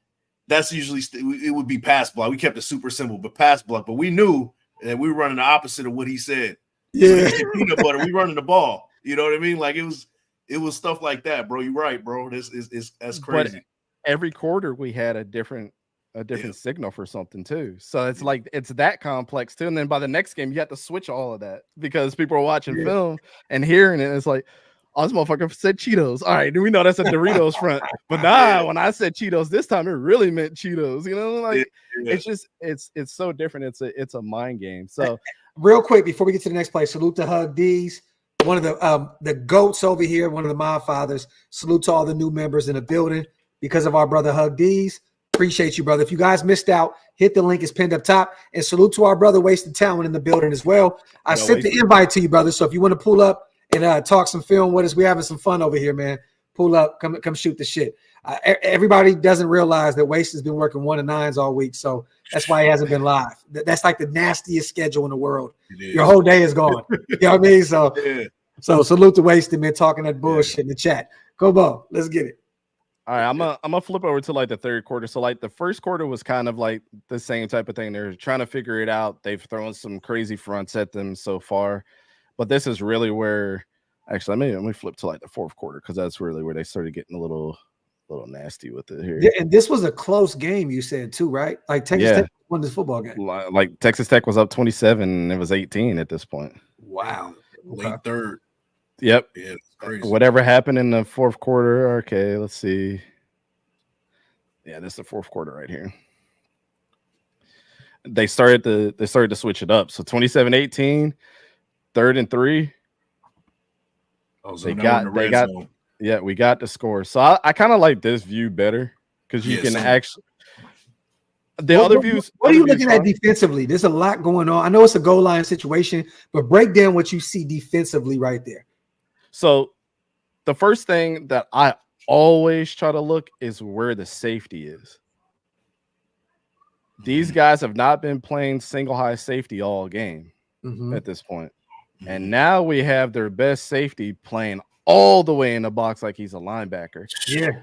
S3: that's usually it would be pass block. We kept it super simple, but pass block. But we knew that we were running the opposite of what he said.
S2: Yeah,
S3: so peanut butter. We running the ball. You know what I mean? Like it was stuff like that, bro. You're right, bro. That's crazy.
S1: But every quarter we had a different signal for something too. So it's like it's that complex too. And then by the next game, you have to switch all of that because people are watching film and hearing it. And it's like, oh, this motherfucker said Cheetos. All right, we know that's a Doritos front. But when I said Cheetos this time, it really meant Cheetos. You know, like it's just it's so different. It's a mind game. So
S2: real quick before we get to the next play, salute to Hug D's. One of the goats over here, one of the mob fathers. Salute to all the new members in the building because of our brother Hug D's. Appreciate you, brother. If you guys missed out, hit the link. It's pinned up top. And salute to our brother Wasted Talent in the building as well. I sent the invite to you, brother. So if you want to pull up and talk some film with us, we're having some fun over here, man. Pull up, come shoot the shit. Everybody doesn't realize that Waste has been working 1 to 9s all week, so that's why he hasn't been live. That's like the nastiest schedule in the world. Your whole day is gone. You know what I mean? So salute to Wasted, man, talking that bullshit in the chat. Go, Bo. Let's get it.
S1: All right, I'm gonna flip over to like the third quarter. So like the first quarter was kind of like the same type of thing. They're trying to figure it out. They've thrown some crazy fronts at them so far, but this is really where actually let me flip to like the fourth quarter because that's really where they started getting a little nasty with it here.
S2: Yeah, and this was a close game, you said too, right? Like Texas Tech won this football game.
S1: Like Texas Tech was up 27, and it was 18 at this point.
S2: Wow,
S3: late third.
S1: Yep.
S3: Yeah, it's crazy.
S1: Whatever happened in the fourth quarter. Okay, let's see. Yeah, this is the fourth quarter right here. They started to switch it up. So 27-18, 3rd and 3.
S3: Oh, so we got
S1: the score. So I kind of like this view better because you can actually. Other views.
S2: What are you looking at defensively? There's a lot going on. I know it's a goal line situation, but break down what you see defensively right there.
S1: So the first thing that I always try to look is where the safety is. These guys have not been playing single high safety all game at this point. And now we have their best safety playing all the way in the box like he's a linebacker.
S2: Yeah.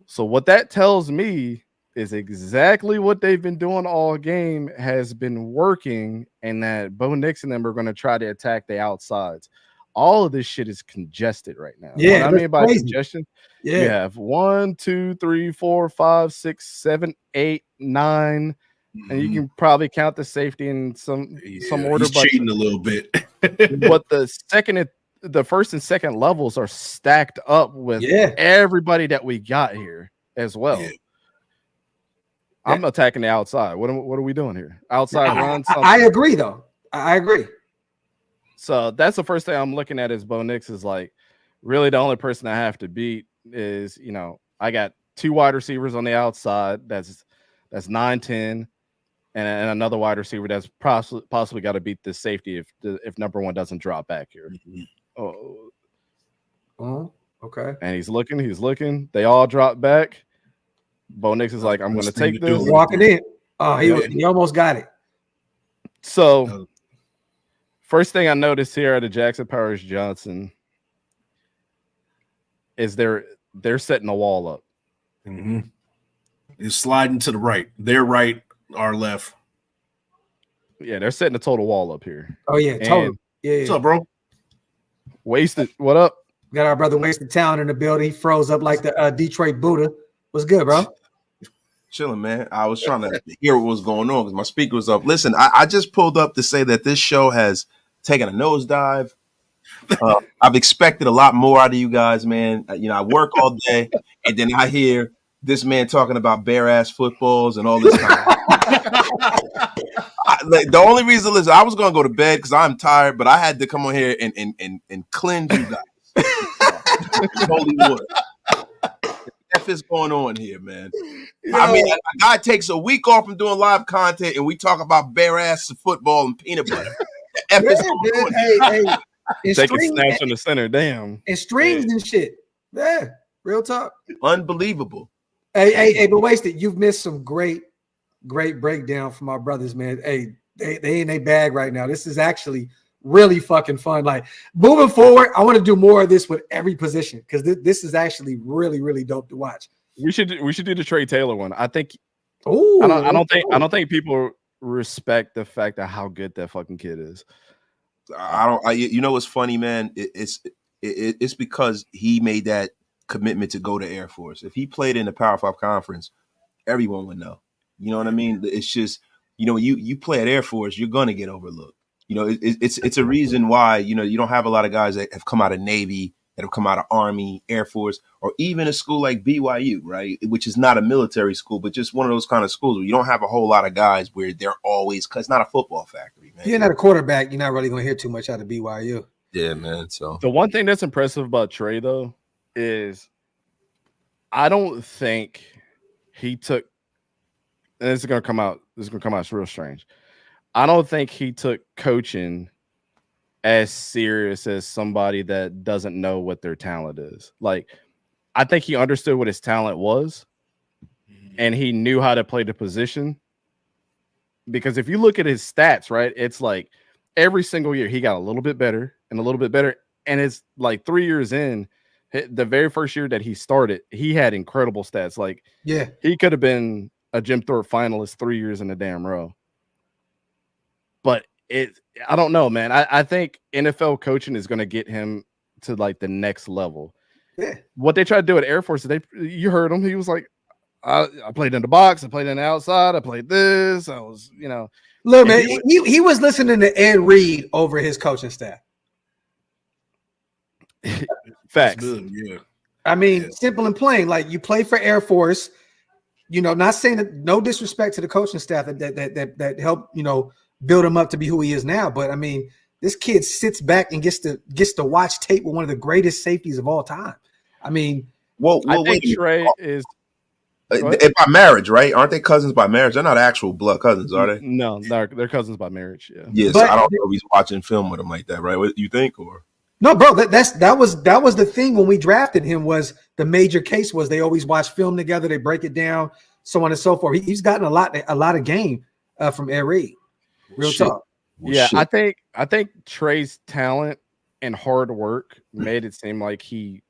S1: So what that tells me is exactly what they've been doing all game has been working, and that Bo Nix and them are going to try to attack the outsides. All of this shit is congested right now.
S2: Yeah,
S1: what I mean by congestion, you have 1, 2, 3, 4, 5, 6, 7, 8, 9, and you can probably count the safety in some order.
S3: He's cheating a little bit.
S1: But the first and second levels are stacked up with everybody that we got here as well. I'm attacking the outside. What are we doing here? Outside run.
S2: I agree, though. I agree.
S1: So that's the first thing I'm looking at is Bo Nix is like, really the only person I have to beat is, I got 2 wide receivers on the outside. That's 9-10, and another wide receiver that's possibly got to beat this safety if number 1 doesn't drop back here.
S2: Oh, okay.
S1: And he's looking. They all drop back. Bo Nix is like, I'm going to take this.
S2: Walking in. Oh, he almost got it.
S1: So, first thing I noticed here at the Jackson Powers Johnson is they're setting the wall up.
S3: Mm-hmm. It's sliding to the right. Their right, our left.
S1: Yeah, they're setting the total wall up here.
S2: Oh, yeah, totally. Yeah.
S3: What's up, bro?
S1: Wasted. What up?
S2: Got our brother Wasted Town in the building. He froze up like the Detroit Buddha. What's good, bro?
S4: Chilling, man. I was trying to hear what was going on because my speaker was up. Listen, I just pulled up to say that this show has taken a nosedive. I've expected a lot more out of you guys, man. I work all day, and then I hear this man talking about bare-ass footballs and all this kind of the only reason is I was going to go to bed because I'm tired, but I had to come on here and cleanse you guys. Holy water. What is going on here, man? I mean, a guy takes a week off from doing live content, and we talk about bare-ass football and peanut butter.
S2: Hey.
S1: Take a snatch on the center, damn.
S2: And strings and shit. Yeah, real talk.
S4: Unbelievable.
S2: Hey, but Wasted, you've missed some great breakdown from our brothers, man. Hey, they in their bag right now. This is actually really fucking fun. Like, moving forward, I want to do more of this with every position because this is actually really, really dope to watch.
S1: We should do the Trey Taylor one. I think.
S2: Oh,
S1: I don't think people respect the fact of how good that fucking kid is.
S4: You know what's funny, man? It's because he made that commitment to go to Air Force. If he played in the Power 5 conference, everyone would know. You know what I mean? It's just, you play at Air Force, you're gonna get overlooked. It's a reason why, you don't have a lot of guys that have come out of Navy, that have come out of Army, Air Force, or even a school like BYU, right? Which is not a military school, but just one of those kind of schools where you don't have a whole lot of guys where they're always, because it's not a football factory, man.
S2: If you're not a quarterback, you're not really going to hear too much out of BYU.
S4: Yeah, man. So
S1: the one thing that's impressive about Trey, though, is I don't think he took, and this is going to come out, it's real strange. I don't think he took coaching as serious as somebody that doesn't know what their talent is. Like, I think he understood what his talent was and he knew how to play the position. Because if you look at his stats, right, it's like every single year he got a little bit better and a little bit better. And it's like 3 years in, the very first year that he started, he had incredible stats. Like,
S2: yeah,
S1: he could have been a Jim Thorpe finalist 3 years in a damn row. But I don't know, man. I think NFL coaching is going to get him to like the next level.
S2: Yeah.
S1: What they tried to do at Air Force, you heard him. He was like, I played in the box, I played in the outside, I played this. I was,
S2: Look, man, he was listening to Ed Reed over his coaching staff.
S1: Facts.
S3: Good, yeah.
S2: I mean, simple and plain. Like, you play for Air Force, not saying that, no disrespect to the coaching staff that helped, build him up to be who he is now. But I mean, this kid sits back and gets to watch tape with one of the greatest safeties of all time. I mean,
S1: I think Trey is
S4: by marriage, right? Aren't they cousins by marriage? They're not actual blood cousins, are they?
S1: No, they're cousins by marriage. Yeah.
S4: Yes, yeah, so I don't know if he's watching film with him like that, right? What you think, or
S2: no, bro? That was the thing when we drafted him. Was the major case was they always watch film together, they break it down, so on and so forth. He's gotten a lot of game from Ed Reed. Real talk.
S1: Yeah, I think Trey's talent and hard work made it seem like he,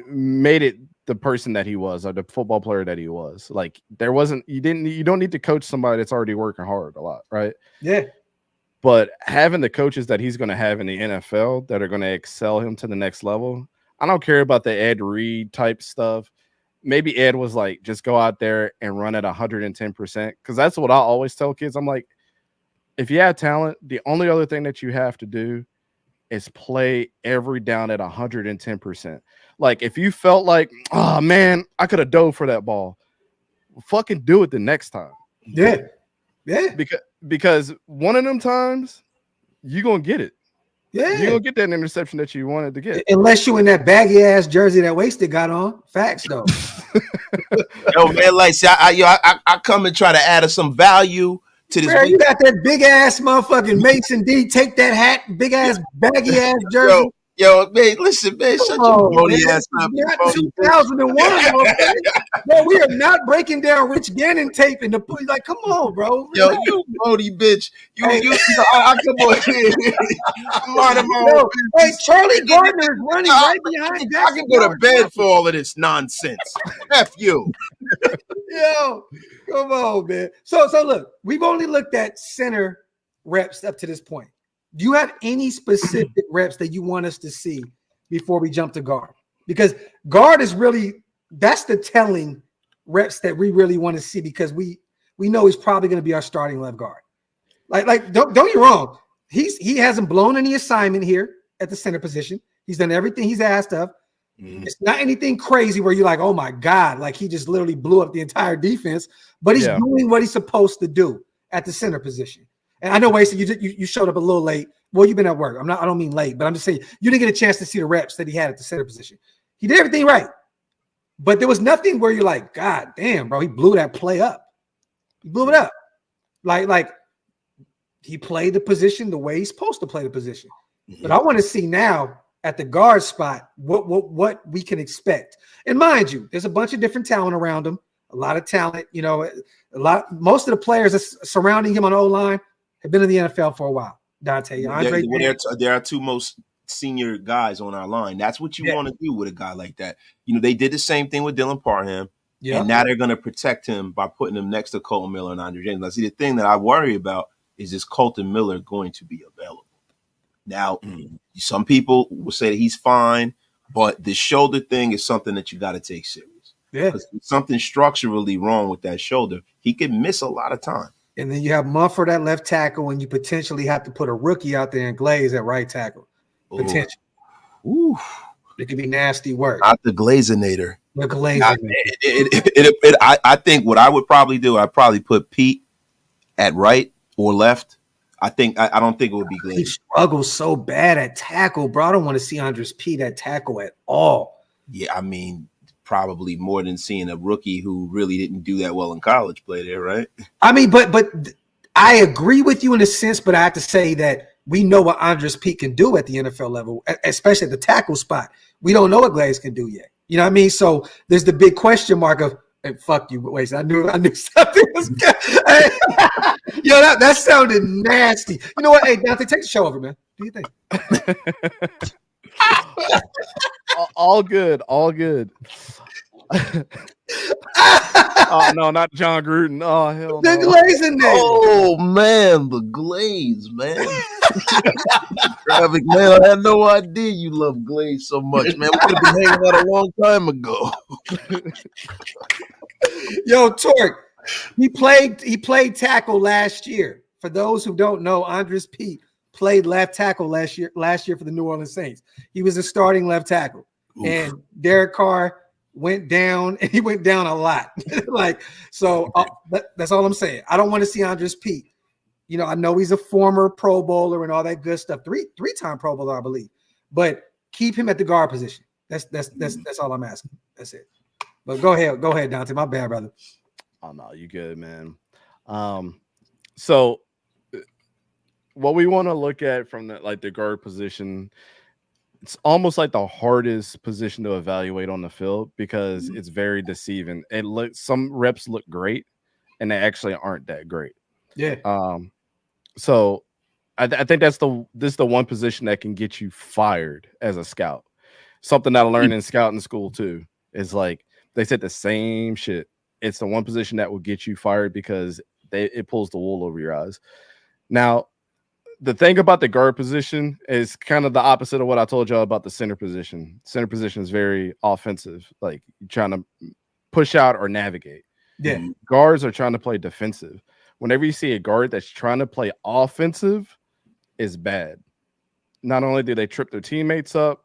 S1: made it the person that he was, or the football player that he was. Like, you don't need to coach somebody that's already working hard a lot, right?
S2: Yeah.
S1: But having the coaches that he's going to have in the NFL that are going to excel him to the next level, I don't care about the Ed Reed type stuff. Maybe Ed was like, just go out there and run at 110%. Because that's what I always tell kids. I'm like, if you have talent, the only other thing that you have to do is play every down at 110%. Like, if you felt like, oh man, I could have dove for that ball, fucking do it the next time.
S2: Yeah.
S1: Because one of them times you're gonna get it.
S2: Yeah,
S1: you're gonna get that interception that you wanted to get.
S2: Unless you in that baggy ass jersey that Wasted got on. Facts though.
S4: Yo, man, like I come and try to add some value to this.
S2: Man, you got that big ass motherfucking Mason D. Take that hat, big ass baggy ass jersey.
S4: Yo, man, listen, man, shut your bony ass up.
S2: Not 2001, bro. We are not breaking down Rich Gannon tape in the like. Come on, bro.
S4: Yo, you bony bitch. I come on here.
S2: Hey, Charlie Gardner is running right behind.
S4: I can go to bed for all of this nonsense. F you.
S2: Yo, come on, man. So look, we've only looked at center reps up to this point. Do you have any specific reps that you want us to see before we jump to guard? Because guard is really, that's the telling reps that we really want to see, because we know he's probably going to be our starting left guard. Like don't get me wrong. He hasn't blown any assignment here at the center position. He's done everything he's asked of. It's not anything crazy where you're like, oh my God, like he just literally blew up the entire defense, but he's doing what he's supposed to do at the center position. And I know, Wasted, you showed up a little late. Well, you've been at work. I don't mean late, but I'm just saying you didn't get a chance to see the reps that he had at the center position. He did everything right, but there was nothing where you're like, God damn, bro, he blew that play up. He blew it up. Like he played the position the way he's supposed to play the position. But I want to see now at the guard spot what we can expect. And mind you, there's a bunch of different talent around him. A lot of talent, most of the players that's surrounding him on the O-line have been in the NFL for a while. Dante, Andre.
S4: There are two most senior guys on our line. That's what you want to do with a guy like that. They did the same thing with Dylan Parham, and now they're going to protect him by putting him next to Colton Miller and Andre James. Now, see, the thing that I worry about is Colton Miller going to be available? Now, some people will say that he's fine, but the shoulder thing is something that you got to take serious.
S2: Yeah,
S4: because something structurally wrong with that shoulder. He could miss a lot of time.
S2: And then you have Mumford at left tackle, and you potentially have to put a rookie out there and Glaze at right tackle. Potentially.
S4: Ooh.
S2: It could be nasty work.
S4: Not the Glazinator.
S2: The Glazinator.
S4: I think what I would probably do, I'd probably put Pete at right or left. I don't think it would be Glaze.
S2: He struggles so bad at tackle, bro. I don't want to see Andres Pete at tackle at all.
S4: Yeah, I mean, probably more than seeing a rookie who really didn't do that well in college play there, right?
S2: I mean, but I agree with you in a sense, but I have to say that we know what Andres Pete can do at the NFL level, especially at the tackle spot. We don't know what Glaze can do yet. You know what I mean? So there's the big question mark of, hey, fuck you, Wasted. I knew something was good. Yo, that sounded nasty. You know what? Hey, Dante, take the show over, man. What do you think?
S1: All good. Oh no, not John Gruden. Oh hell,
S2: the Glaze in there.
S4: Oh man, the Glaze, man. Traffic, man, I had no idea you love Glaze so much, man. We could have been hanging out a long time ago.
S2: Yo, Torque, he played tackle last year. For those who don't know, Andres Pete played left tackle last year for the New Orleans Saints. He was a starting left tackle. Oof. And Derek Carr went down, and he went down a lot. That's all I'm saying. I don't want to see Andres Pete. I know he's a former Pro Bowler and all that good stuff. Three-time Pro Bowler, I believe. But keep him at the guard position. That's all I'm asking. That's it. But go ahead, Dante. My bad, brother.
S1: Oh no, you good, man. So what we want to look at from the guard position, it's almost like the hardest position to evaluate on the field because it's very deceiving. Some reps look great, and they actually aren't that great.
S2: Yeah.
S1: So I think this is the one position that can get you fired as a scout. Something that I learned in scouting school too is like they said the same shit. It's the one position that will get you fired because it pulls the wool over your eyes. Now, the thing about the guard position is kind of the opposite of what I told y'all about the center position. Center position is very offensive, like you're trying to push out or navigate.
S2: Yeah.
S1: Guards are trying to play defensive. Whenever you see a guard that's trying to play offensive, is bad. Not only do they trip their teammates up,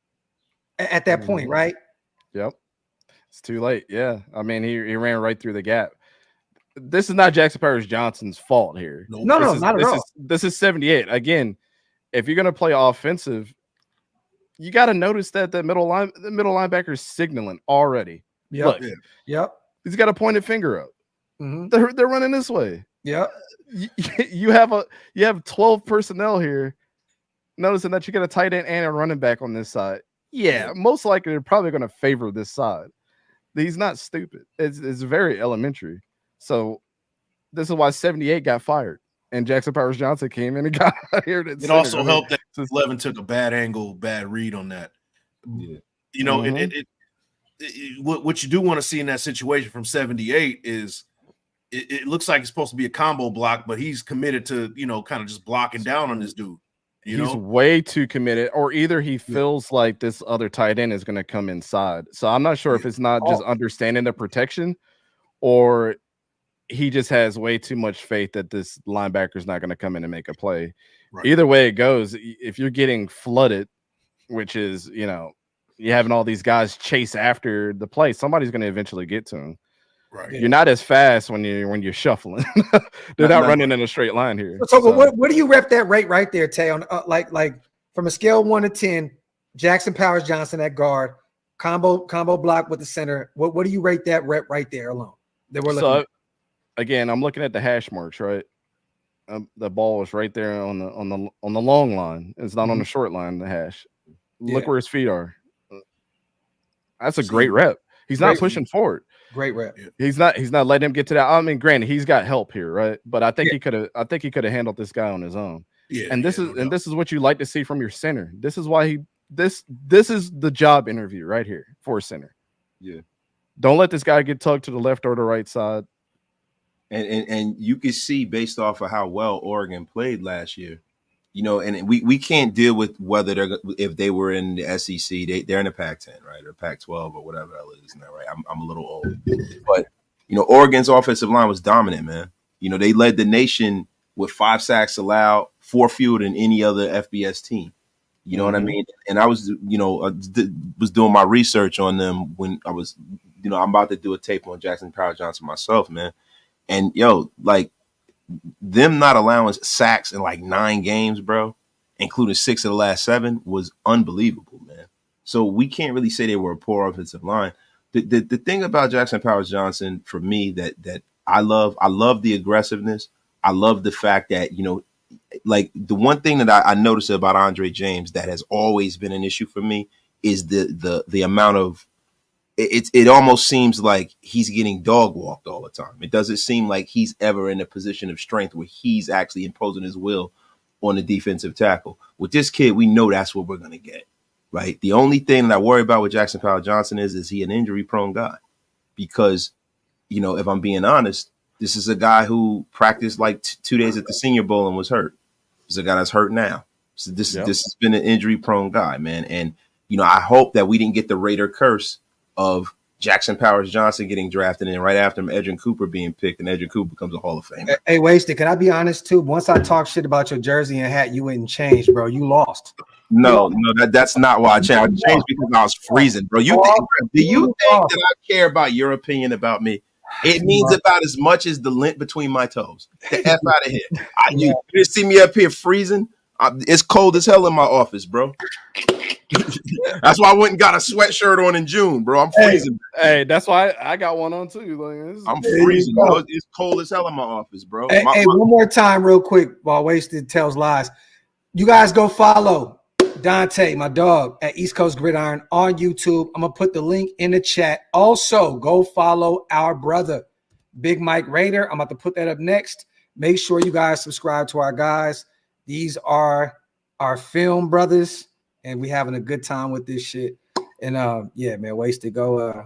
S2: at that point, right?
S1: Yep. It's too late. Yeah. I mean, he ran right through the gap. This is not Jackson Powers Johnson's fault here.
S2: No, not at all.
S1: This is 78. Again, if you're going to play offensive, you got to notice that the middle linebacker is signaling already.
S2: Yep.
S1: Look, he's got a pointed finger up. They're running this way.
S2: Yeah.
S1: You have 12 personnel here. Noticing that you get a tight end and a running back on this side. Yeah, most likely they're probably going to favor this side. He's not stupid. It's very elementary. So this is why 78 got fired and Jackson Powers Johnson came in and got here.
S3: It also helped that Levin took a bad angle, bad read on that. Yeah. You know, what you do want to see in that situation from 78 is it looks like it's supposed to be a combo block, but he's committed to, you know, kind of just blocking down on this dude. He's
S1: way too committed, or either he feels like this other tight end is going to come inside. So I'm not sure if it's not just understanding the protection, or he just has way too much faith that this linebacker is not going to come in and make a play. Right. Either way it goes, if you're getting flooded, which is, you know, you're having all these guys chase after the play, somebody's going to eventually get to him. Right. You're not as fast when you're shuffling. They're not running in a straight line here.
S2: So what do you rep that rate right there, Tay? On like from a scale of 1 to 10, Jackson Powers Johnson at guard, combo block with the center. What do you rate that rep right there alone? That we're looking at?
S1: Again, I'm looking at the hash marks, right? The ball is right there on the long line. It's not on the short line. The hash. Look where his feet are. That's a great rep. He's not pushing forward.
S2: Great rep.
S1: He's not letting him get to that. I mean, granted, he's got help here, right? But I think he could have handled this guy on his own. Yeah. And this is what you like to see from your center. This is why this is the job interview right here for a center.
S4: Yeah.
S1: Don't let this guy get tugged to the left or the right side.
S4: And you can see based off of how well Oregon played last year, you know, and we can't deal with whether if they were in the SEC, they're in the Pac-10, right, or Pac-12 or whatever that is now, right? I'm a little old, but you know, Oregon's offensive line was dominant, man. You know, they led the nation with 5 sacks allowed, 4 fewer than any other FBS team. You know what I mean? And I was, you know, was doing my research on them when I was, you know, I'm about to do a tape on Jackson Powers Johnson myself, man. And like them not allowing sacks in like 9 games, bro, including 6 of the last 7, was unbelievable, man. So we can't really say they were a poor offensive line. The thing about Jackson Powers Johnson for me that I love the aggressiveness. I love the fact that, you know, like the one thing that I noticed about Andre James that has always been an issue for me is the amount of it almost seems like he's getting dog walked all the time. It doesn't seem like he's ever in a position of strength where he's actually imposing his will on the defensive tackle. With this kid, we know that's what we're going to get, right? The only thing that I worry about with Jackson Powers Johnson is he an injury-prone guy? Because, you know, if I'm being honest, this is a guy who practiced like 2 days at the Senior Bowl and was hurt. This is a guy that's hurt now. So this has been an injury-prone guy, man. And, you know, I hope that we didn't get the Raider curse of Jackson Powers Johnson getting drafted and right after him, Edgerrin Cooper being picked, and Edgerrin Cooper becomes a Hall of Famer.
S2: Hey, Wasted, can I be honest too? Once I talk shit about your jersey and hat, you wouldn't change, bro. You lost.
S4: No, that's not why I changed. I changed because I was freezing, bro. Do you think that I care about your opinion about me? It means about as much as the lint between my toes. The F out of here. You just see me up here freezing. It's cold as hell in my office, bro. That's why I went and got a sweatshirt on in June, bro. I'm freezing.
S1: Hey, that's why I got one on too. Like,
S4: I'm freezing, bro. It's cold as hell in my office, bro.
S2: Hey, one more time, real quick, while Wasted tells lies. You guys go follow Dante, my dog, at East Coast Gridiron on YouTube. I'm gonna put the link in the chat. Also, go follow our brother, Big Mike Raider. I'm about to put that up next. Make sure you guys subscribe to our guys. These are our film brothers, and we having a good time with this shit. And yeah, man, Wasted, go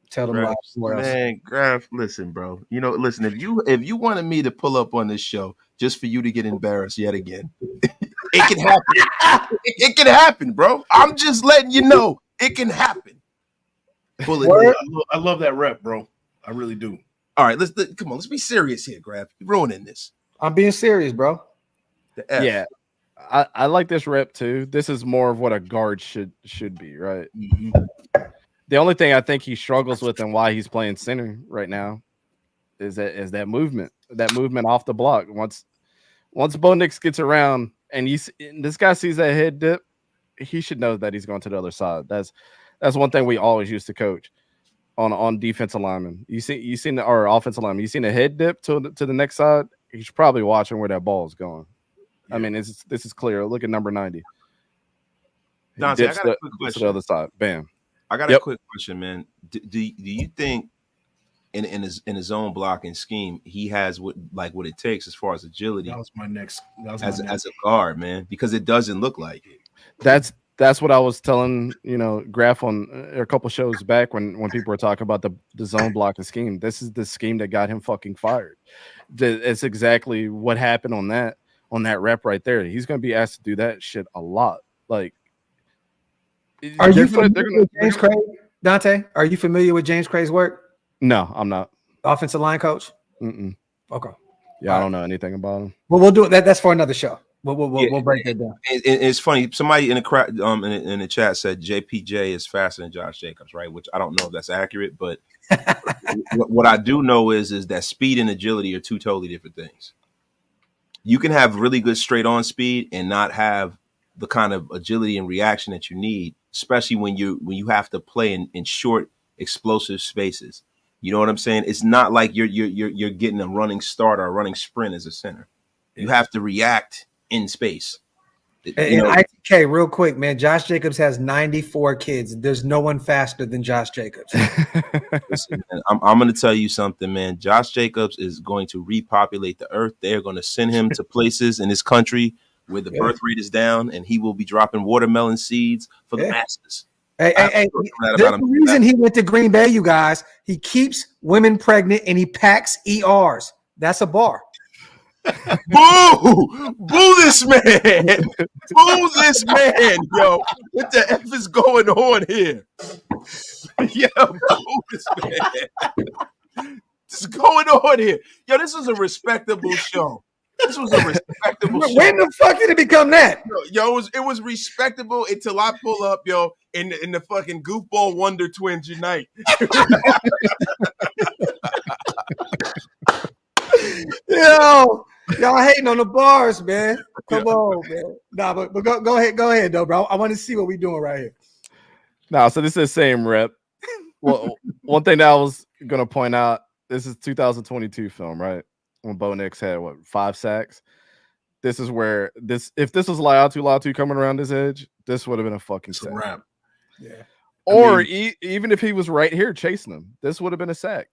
S2: tell them live somewhere else.
S4: Man, Graf, listen, bro. You know, listen, if you wanted me to pull up on this show just for you to get embarrassed yet again, it can happen. It can happen, bro. I'm just letting you know it can happen.
S3: I love that rep, bro. I really do.
S4: All right, come on, let's be serious here, Graf. You're ruining this.
S2: I'm being serious, bro.
S1: Yeah, I like this rep too. This is more of what a guard should be, right? Mm-hmm. The only thing I think he struggles with and why he's playing center right now is that movement off the block. Once Bo Nix gets around and this guy sees that head dip, he should know that he's going to the other side. That's one thing we always used to coach. on defensive linemen. You seen our offensive lineman. You seen the head dip to the next side. He's probably watching where that ball is going. Yeah. I mean, this is clear. Look at number 90.
S4: Dante, I got a quick question.
S1: To the other side. Bam.
S4: I got a quick question, man. Do you think in his zone blocking scheme, he has what it takes as far as agility?
S3: That was my next.
S4: As a guard, man, because it doesn't look like it.
S1: That's what I was telling Graf on a couple shows back when people were talking about the zone blocking scheme. This is the scheme that got him fucking fired. It's exactly what happened on that rep right there. He's going to be asked to do that shit a lot. Like,
S2: are you familiar with James Craig, Dante? Are you familiar with James Craig's work?
S1: No, I'm not.
S2: Offensive line coach. Okay.
S1: Yeah, I don't know anything about him.
S2: Well, we'll do it. That's for another show. We'll break it down.
S4: It's funny. Somebody in the in the chat said JPJ is faster than Josh Jacobs, right? Which I don't know if that's accurate, but what I do know is that speed and agility are two totally different things. You can have really good straight on speed and not have the kind of agility and reaction that you need, especially when you have to play in short, explosive spaces. You know what I'm saying? It's not like you're getting a running start or a running sprint as a center. You have to react in space.
S2: And ITK, real quick, man, Josh Jacobs has 94 kids. There's no one faster than Josh Jacobs.
S4: Listen, man, I'm going to tell you something, man. Josh Jacobs is going to repopulate the earth. They're going to send him to places in this country where the birth rate is down, and he will be dropping watermelon seeds for the masses.
S2: Hey, there's the reason he went to Green Bay, you guys. He keeps women pregnant and he packs ERs. That's a bar.
S4: Boo this man. Boo this man, yo. What the F is going on here? Yo, boo this man. What's going on here? Yo, this was a respectable show. This was a respectable show.
S2: When the fuck did it become that?
S4: Yo, it was respectable until I pull up, yo, in the fucking goofball Wonder Twins unite.
S2: Yo, y'all hating on the bars, man. Come on, man. Nah, but go ahead, though, bro. I want to see what we're doing right here.
S1: No, so this is the same rep. Well, one thing that I was gonna point out, this is 2022 film, right? When Bo Nix had 5 sacks. This is where if this was 𝙁𝙗𝗚𝗏 coming around this edge, this would have been a fucking sack.
S3: Wrap.
S2: Yeah.
S1: Or even if he was right here chasing him, this would have been a sack.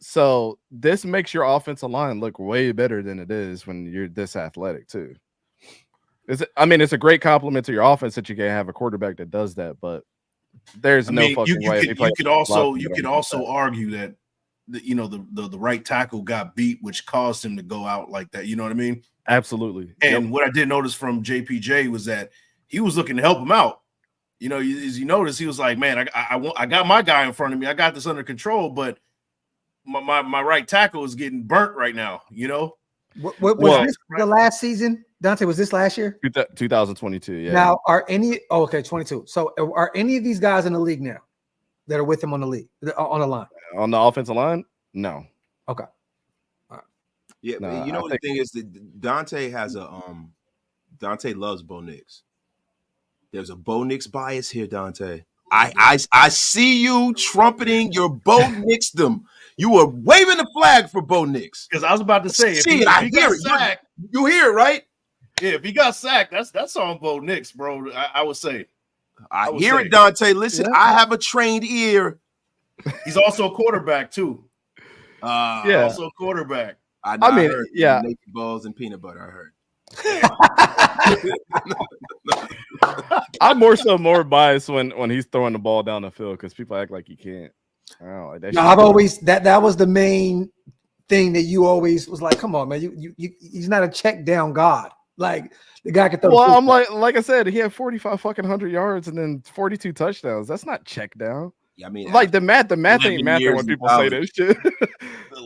S1: So this makes your offensive line look way better than it is when you're this athletic too. It's a great compliment to your offense that you can have a quarterback that does that, but there's no fucking way.
S3: You could also argue that the right tackle got beat, which caused him to go out like that. You know what I mean?
S1: Absolutely.
S3: And what I did notice from JPJ was that he was looking to help him out. You know, as you notice, he was like, "Man, I got my guy in front of me. I got this under control, but my right tackle is getting burnt right now." You know,
S2: what was this the last season? Dante, was this last year?
S1: 2022. Yeah.
S2: Now, are any? Oh, okay, 22. So, are any of these guys in the league now that are with him on the line?
S1: On the offensive line? No.
S2: Okay. All right.
S4: Yeah, no, you know what the thing is that Dante has Dante loves Bo Nix. There's a Bo Nix bias here, Dante. I see you trumpeting your Bo Nixdom. You were waving the flag for Bo Nix.
S3: Because I was about to say,
S4: I hear it. You hear it, right?
S3: Yeah, if he got sacked, that's on Bo Nix, bro. I would say.
S4: I hear it, Dante. Listen, yeah. I have a trained ear.
S3: He's also a quarterback too. Also a quarterback.
S4: I mean, naked balls and peanut butter. I heard.
S1: I'm more biased when he's throwing the ball down the field because people act like he can't.
S2: I've always that was the main thing that you always was like, come on, man, you he's not a check down god. Like the guy can throw.
S1: Well, I'm like I said, he had 4,500 yards and then 42 touchdowns. That's not check down.
S4: Yeah, I mean,
S1: like the math ain't mathing when people say this shit.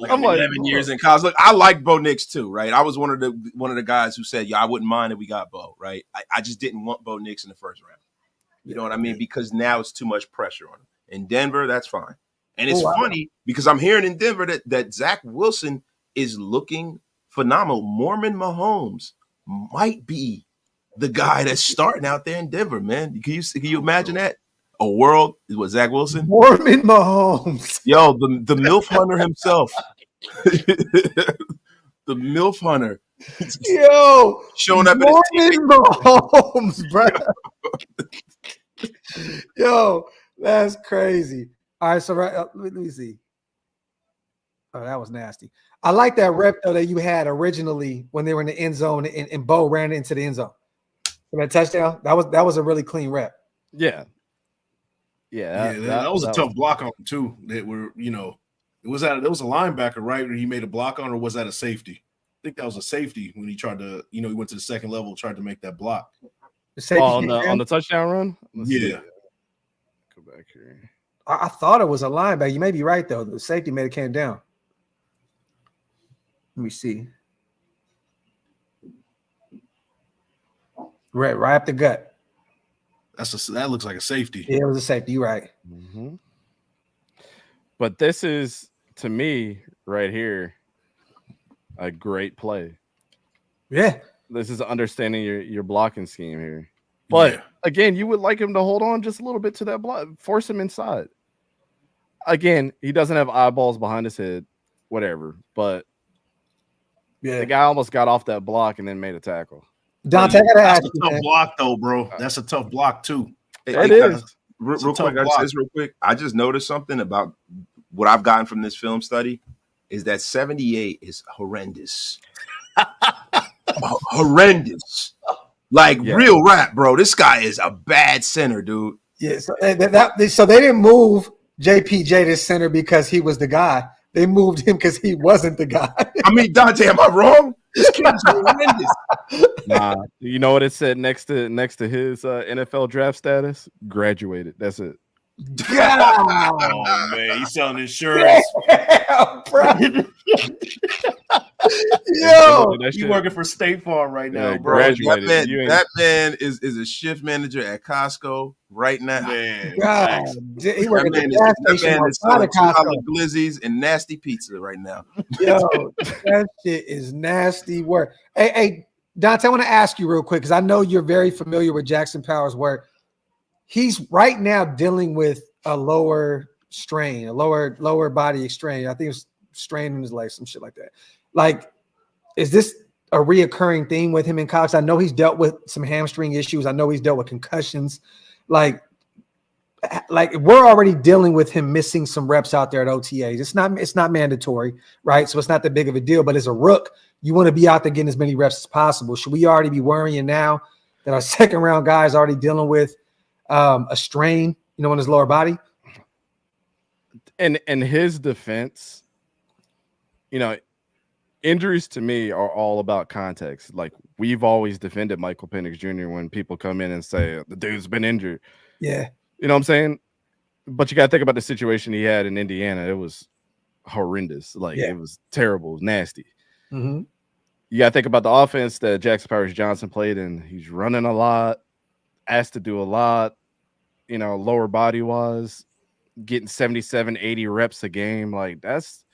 S4: I'm like 11 years in college. Look, I like Bo Nix too, right? I was one of the guys who said, "Yeah, I wouldn't mind if we got Bo." Right? I just didn't want Bo Nix in the first round. You know what I mean? Because now it's too much pressure on him. In Denver, that's fine. And it's funny because I'm hearing in Denver that Zach Wilson is looking phenomenal. Mormon Mahomes might be the guy that's starting out there in Denver, man. Can you imagine that? A world is what, Zach Wilson?
S2: Mormon Mahomes.
S4: Yo, the MILF hunter himself. The MILF hunter.
S2: Yo,
S4: showing up
S2: Mormon Mahomes, bro. Yo, that's crazy. All right, so let me see. Oh, that was nasty. I like that rep though that you had originally when they were in the end zone and Bo ran into the end zone for that touchdown. That was a really clean rep.
S1: Yeah.
S3: That was a tough block on him too. That were, it was a linebacker, right? Or he made a block on, or was that a safety? I think that was a safety when he tried to, he went to the second level, tried to make that block.
S1: On the touchdown run? Let's see. Go back here.
S2: I thought it was a linebacker. You may be right though. The safety made it came down. Let me see. Right up the gut.
S3: That looks like a safety.
S2: Yeah, it was a safety. You're right.
S1: Mm-hmm. But this is, to me, right here, a great play.
S2: Yeah.
S1: This is understanding your blocking scheme here. But again, you would like him to hold on just a little bit to that block, force him inside. Again, he doesn't have eyeballs behind his head, whatever. But the guy almost got off that block and then made a tackle.
S2: Dante, I gotta ask you,
S3: a tough block though, bro. That's a tough block too.
S1: It is.
S4: Real quick, I just noticed something about what I've gotten from this film study is that 78 is horrendous. Horrendous. Like real rap, bro. This guy is a bad center, dude.
S2: Yeah, so they didn't move JPJ to center because he was the guy. They moved him because he wasn't the guy.
S4: I mean, Dante, am I wrong? This kid's horrendous.
S1: Nah, you know what it said next to his NFL draft status? Graduated. That's it.
S3: Oh man, he's selling insurance.
S2: Bro. Yo,
S3: you working for State Farm right now, bro.
S1: Graduated.
S4: That man is a shift manager at Costco right now.
S3: Man,
S2: God, he working at the gas station
S4: is selling $2 glizzies and nasty pizza right now.
S2: Yo, that shit is nasty work. Hey, Dante, I want to ask you real quick because I know you're very familiar with Jackson Powers' work. He's right now dealing with a lower strain, a lower body strain. I think it's strain in his leg, some shit like that. Like, is this a reoccurring theme with him in college? I know he's dealt with some hamstring issues. I know he's dealt with concussions. Like we're already dealing with him missing some reps out there at OTAs. It's not mandatory, right? So it's not that big of a deal. But as a rook, you want to be out there getting as many reps as possible. Should we already be worrying now that our second round guy is already dealing with a strain, in his lower body?
S1: And in his defense, injuries to me are all about context. Like, we've always defended Michael Penix Jr. when people come in and say the dude's been injured.
S2: Yeah.
S1: You know what I'm saying? But you got to think about the situation he had in Indiana. It was horrendous. It was terrible. It was nasty.
S2: Mm-hmm.
S1: You got to think about the offense that Jackson Powers Johnson played in. He's running a lot, asked to do a lot, lower body wise, getting 77, 80 reps a game. Like, that's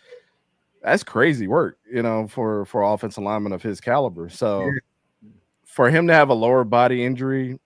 S1: crazy work, for offensive lineman of his caliber. So for him to have a lower body injury,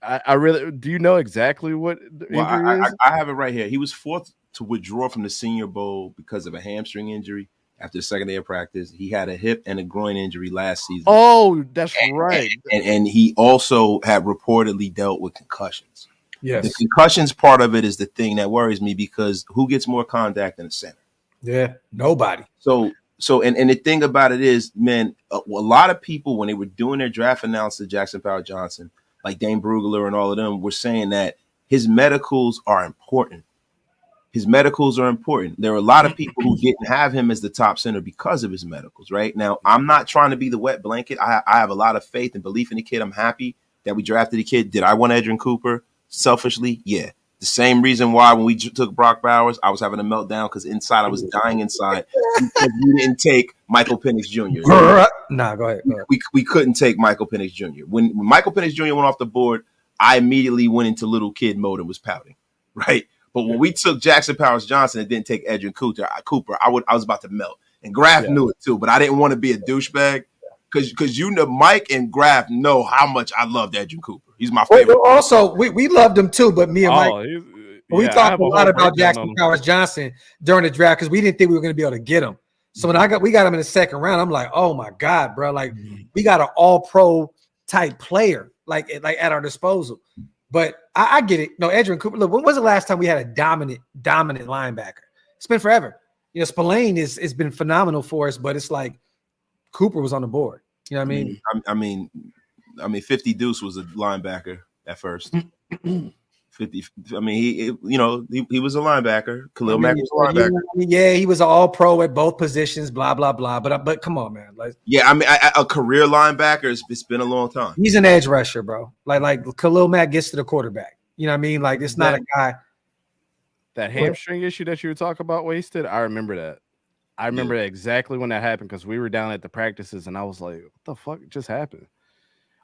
S1: I really, do you know exactly what the injury is?
S4: I have it right here. He was forced to withdraw from the Senior Bowl because of a hamstring injury after the second day of practice. He had a hip and a groin injury last season.
S1: Oh, that's right.
S4: And he also had reportedly dealt with concussions.
S2: Yes.
S4: The concussions part of it is the thing that worries me because who gets more contact than a center?
S2: Yeah, nobody.
S4: So and the thing about it is, man, a lot of people, when they were doing their draft analysis of Jackson Powers Johnson, like Dane Brugler and all of them, were saying that his medicals are important. His medicals are important. There are a lot of people who didn't have him as the top center because of his medicals, right? Now, I'm not trying to be the wet blanket. I have a lot of faith and belief in the kid. I'm happy that we drafted the kid. Did I want Ederin Cooper? Selfishly, yeah. The same reason why when we took Brock Bowers, I was having a meltdown because inside I was dying inside because we didn't take Michael Penix Jr.
S2: Nah, go ahead.
S4: We couldn't take Michael Penix Jr. When Michael Penix Jr. went off the board, I immediately went into little kid mode and was pouting, right? But when we took Jackson Powers Johnson and didn't take Ederin Cooper, I was about to melt. And Graf knew it too, but I didn't want to be a douchebag. because you know Mike and Graf know how much I love Edgerrin Cooper. He's my favorite.
S2: Well, also, we loved him too, but me and Mike, we talked a lot about Jackson Powers-Johnson during the draft because we didn't think we were going to be able to get him. So when we got him in the second round, I'm like, oh my God, bro! Like we got an All-Pro type player like at our disposal. But I get it. No, Edgerrin Cooper. Look, when was the last time we had a dominant linebacker? It's been forever. You know, Spillane has been phenomenal for us, but it's like Cooper was on the board. You know what I mean?
S4: I mean, 50 Deuce was a linebacker at first. 50. I mean, he was a linebacker. Khalil Mack was a linebacker.
S2: Yeah, he was an All-Pro at both positions. Blah blah blah. But come on, man. Like,
S4: yeah, I mean, a career linebacker. It's been a long time.
S2: He's an edge rusher, bro. Like Khalil Mack gets to the quarterback. You know what I mean? Like, it's not a guy.
S1: That hamstring issue that you were talking about, Wasted. I remember that. I remember exactly when that happened because we were down at the practices and I was like, "What the fuck just happened?"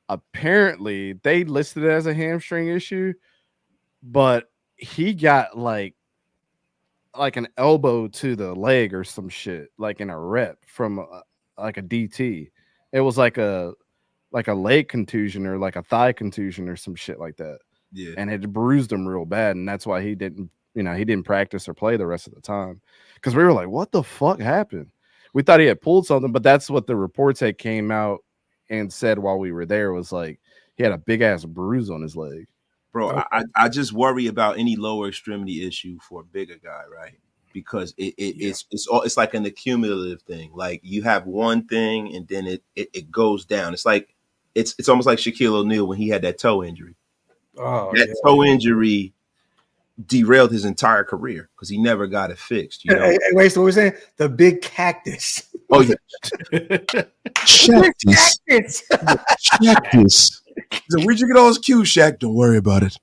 S1: Apparently, they listed it as a hamstring issue. But he got like an elbow to the leg or some shit, like in a rep from like a DT. It was like a leg contusion or like a thigh contusion or some shit like that.
S4: Yeah,
S1: and it bruised him real bad, and that's why he didn't practice or play the rest of the time. Because we were like, what the fuck happened? We thought he had pulled something, but that's what the reports had came out and said while we were there was like he had a big ass bruise on his leg.
S4: Bro, I just worry about any lower extremity issue for a bigger guy, right? Because it's like an accumulative thing. Like you have one thing and then it goes down. It's like it's almost like Shaquille O'Neal when he had that toe injury. That toe injury derailed his entire career because he never got it fixed. You know?
S2: Hey, wait, so what was saying? The big cactus.
S4: Oh yeah,
S2: cactus.
S4: Cactus. So where'd you get all those cues, Shaq? Don't worry about it.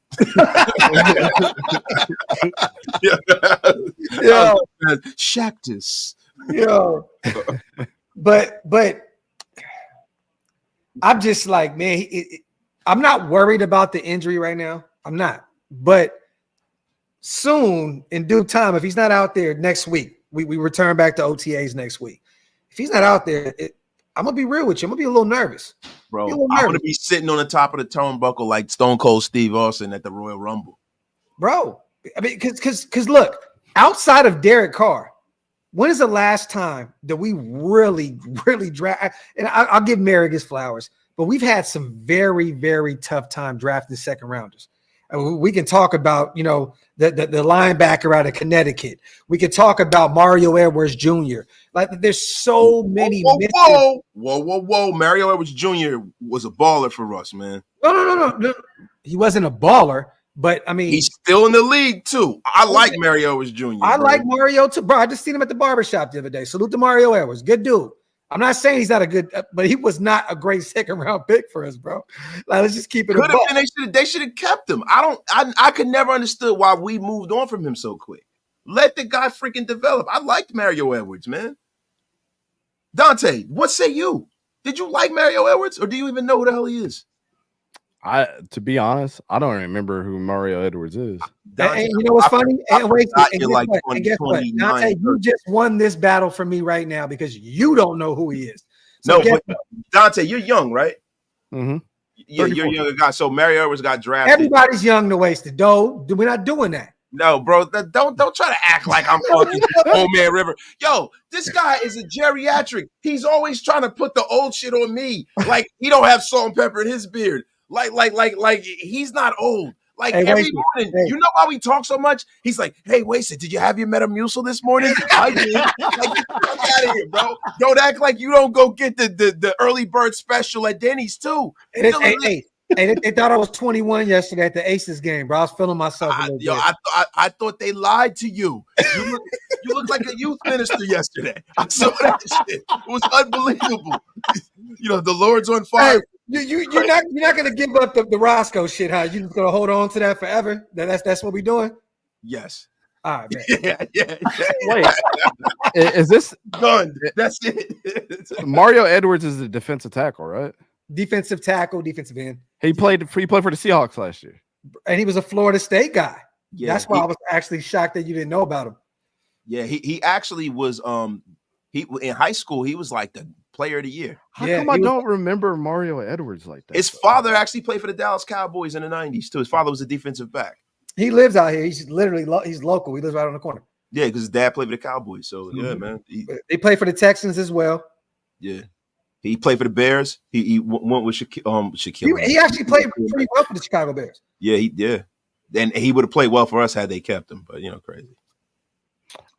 S2: Yo,
S4: Shactus.
S2: Yo. But I'm just like, man, I'm not worried about the injury right now. I'm not. But soon, in due time, if he's not out there next week, we return back to OTAs next week. If he's not out there, I'm going to be real with you. I'm going to be a little nervous.
S4: Bro, I'm going to be sitting on the top of the turnbuckle like Stone Cold Steve Austin at the Royal Rumble.
S2: Bro, I mean, because look, outside of Derek Carr, when is the last time that we really draft? And I'll give Merrick his flowers, but we've had some very, very tough time drafting second rounders. We can talk about, the linebacker out of Connecticut. We can talk about Mario Edwards Jr. Like there's so many.
S4: Whoa. Mario Edwards Jr. was a baller for us, man.
S2: No. He wasn't a baller, but I mean.
S4: He's still in the league, too. I like Mario Edwards Jr.
S2: I like Mario, too. Bro, I just seen him at the barbershop the other day. Salute to Mario Edwards. Good dude. I'm not saying he's not a good, but he was not a great second round pick for us, bro. Like, let's just keep it.
S4: Could have been. They should have kept him. I could never understood why we moved on from him so quick. Let the guy freaking develop. I liked Mario Edwards, man. Dante, what say you? Did you like Mario Edwards, or do you even know who the hell he is?
S1: To be honest, I don't remember who Mario Edwards is.
S2: And you know what's funny? And guess what? Dante, you just won this battle for me right now because you don't know who he is.
S4: So but Dante, you're young, right?
S1: Mm-hmm.
S4: Yeah, you're a younger guy. So Mario Edwards got drafted.
S2: Everybody's young to Wasted. We're not doing that.
S4: No, bro. Don't try to act like I'm fucking Old Man River. Yo, this guy is a geriatric. He's always trying to put the old shit on me. Like he don't have salt and pepper in his beard. Like he's not old. Like every morning, you know why we talk so much? He's like, "Hey, Wasted, did you have your Metamucil this morning?" I did. Like, get the fuck out of here, bro. Don't act like you don't go get the early bird special at Denny's too.
S2: They thought I was 21 yesterday at the Aces game, bro. I was feeling myself a little bit.
S4: I thought they lied to you. You looked like a youth minister yesterday. I saw that shit. It was unbelievable. The Lord's on fire.
S2: Hey, you're not gonna give up the Roscoe shit, huh? You just gonna hold on to that forever? That's what we're doing?
S4: Yes.
S2: All right, man.
S4: Yeah.
S1: Wait, is this
S4: done? That's it.
S1: Mario Edwards is the defensive tackle, right?
S2: Defensive tackle, defensive end.
S1: He played for the Seahawks last year,
S2: and he was a Florida State guy.
S4: Yeah,
S2: that's why I was actually shocked that you didn't know about him.
S4: Yeah, he actually was. He in high school he was like Player of the Year.
S1: How come I don't remember Mario Edwards like that?
S4: His father actually played for the Dallas Cowboys in the 90s too. His father was a defensive back.
S2: He lives out here. He's literally he's local. He lives right on the corner.
S4: Yeah, because his dad played for the Cowboys. So yeah, man.
S2: They play for the Texans as well.
S4: Yeah. He played for the Bears. He went with Shaquille.
S2: He actually played pretty well for the Chicago Bears.
S4: Yeah, And he would have played well for us had they kept him, but crazy.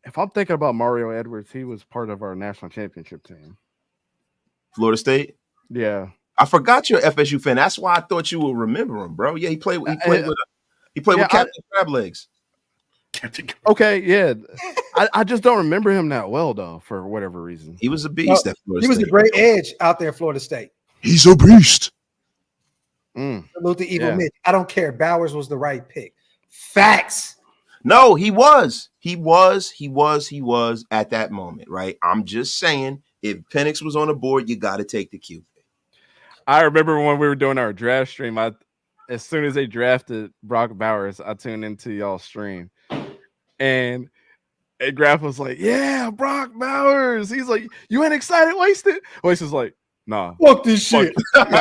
S1: If I'm thinking about Mario Edwards, he was part of our national championship team.
S4: Florida State?
S1: Yeah.
S4: I forgot you're an FSU fan. That's why I thought you would remember him, bro. Yeah, he played with Captain Crab Legs.
S1: Okay, yeah. I just don't remember him that well, though, for whatever reason.
S4: He was a beast at Florida State.
S2: He was a great edge out there in Florida State.
S4: He's a beast.
S2: Salute to Evil Mitch. I don't care. Bowers was the right pick. Facts.
S4: No, he was. He was at that moment, right? I'm just saying, if Penix was on the board, you got to take the QB.
S1: I remember when we were doing our draft stream, as soon as they drafted Brock Bowers, I tuned into y'all's stream. And Graf was like, yeah, Brock Bowers. He's like, you ain't excited, Wasted? Wasted was like, nah.
S2: Fuck this shit.
S1: Wasted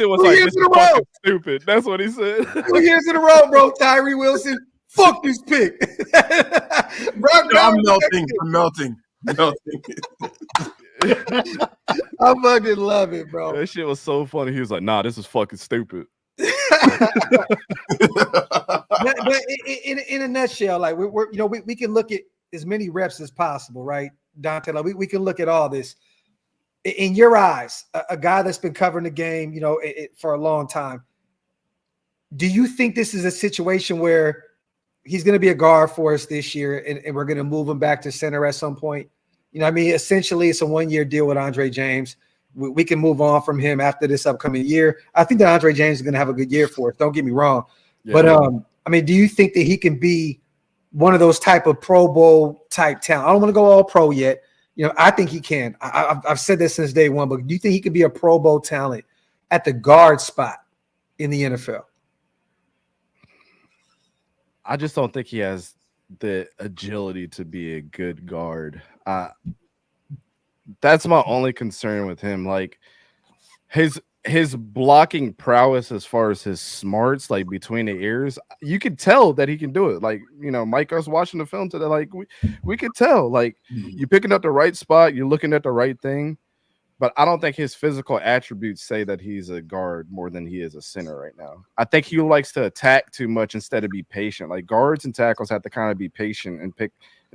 S1: was like, this is fucking stupid. That's what he said.
S2: 2 years in a row, bro. Tyree Wilson, fuck this pick. Brock Bowers,
S4: I'm melting.
S2: I fucking love it, bro.
S1: That shit was so funny. He was like, nah, this is fucking stupid.
S2: but in a nutshell, like we can look at as many reps as possible, right, Dante? Like we can look at all this. In your eyes, a guy that's been covering the game, for a long time, do you think this is a situation where he's going to be a guard for us this year, and we're going to move him back to center at some point? Essentially, it's a 1-year deal with Andre James. We can move on from him after this upcoming year. I think that Andre James is going to have a good year for us. Don't get me wrong. Yeah. But, do you think that he can be one of those type of Pro Bowl type talent? I don't want to go all pro yet. I think he can. I've said this since day one, but do you think he could be a Pro Bowl talent at the guard spot in the NFL?
S1: I just don't think he has the agility to be a good guard. That's my only concern with him. Like his blocking prowess, as far as his smarts, like between the ears, you could tell that he can do it. Like, Mike, I was watching the film today. Like we could tell, like you're picking up the right spot, you're looking at the right thing. But I don't think his physical attributes say that he's a guard more than he is a center right now. I think he likes to attack too much instead of be patient. Like guards and tackles have to kind of be patient and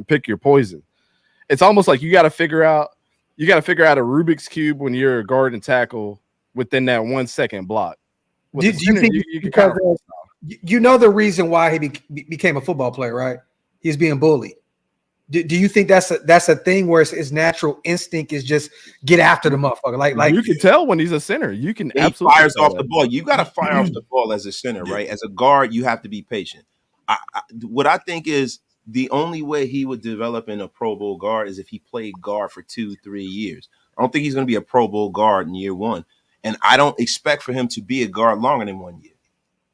S1: pick your poison. It's almost like you got to figure out a Rubik's Cube when you're a guard and tackle within that 1 second block.
S2: Do you think the reason why he became a football player, right? He's being bullied. Do you think that's a thing where his natural instinct is just get after the motherfucker? Like
S1: you can tell when he's a center. You can absolutely
S4: fires off the ball. You got to fire off the ball as a center, right? As a guard, you have to be patient. What I think is the only way he would develop in a Pro Bowl guard is if he played guard for 2-3 years. I don't think he's going to be a Pro Bowl guard in year one, and I don't expect for him to be a guard longer than 1 year.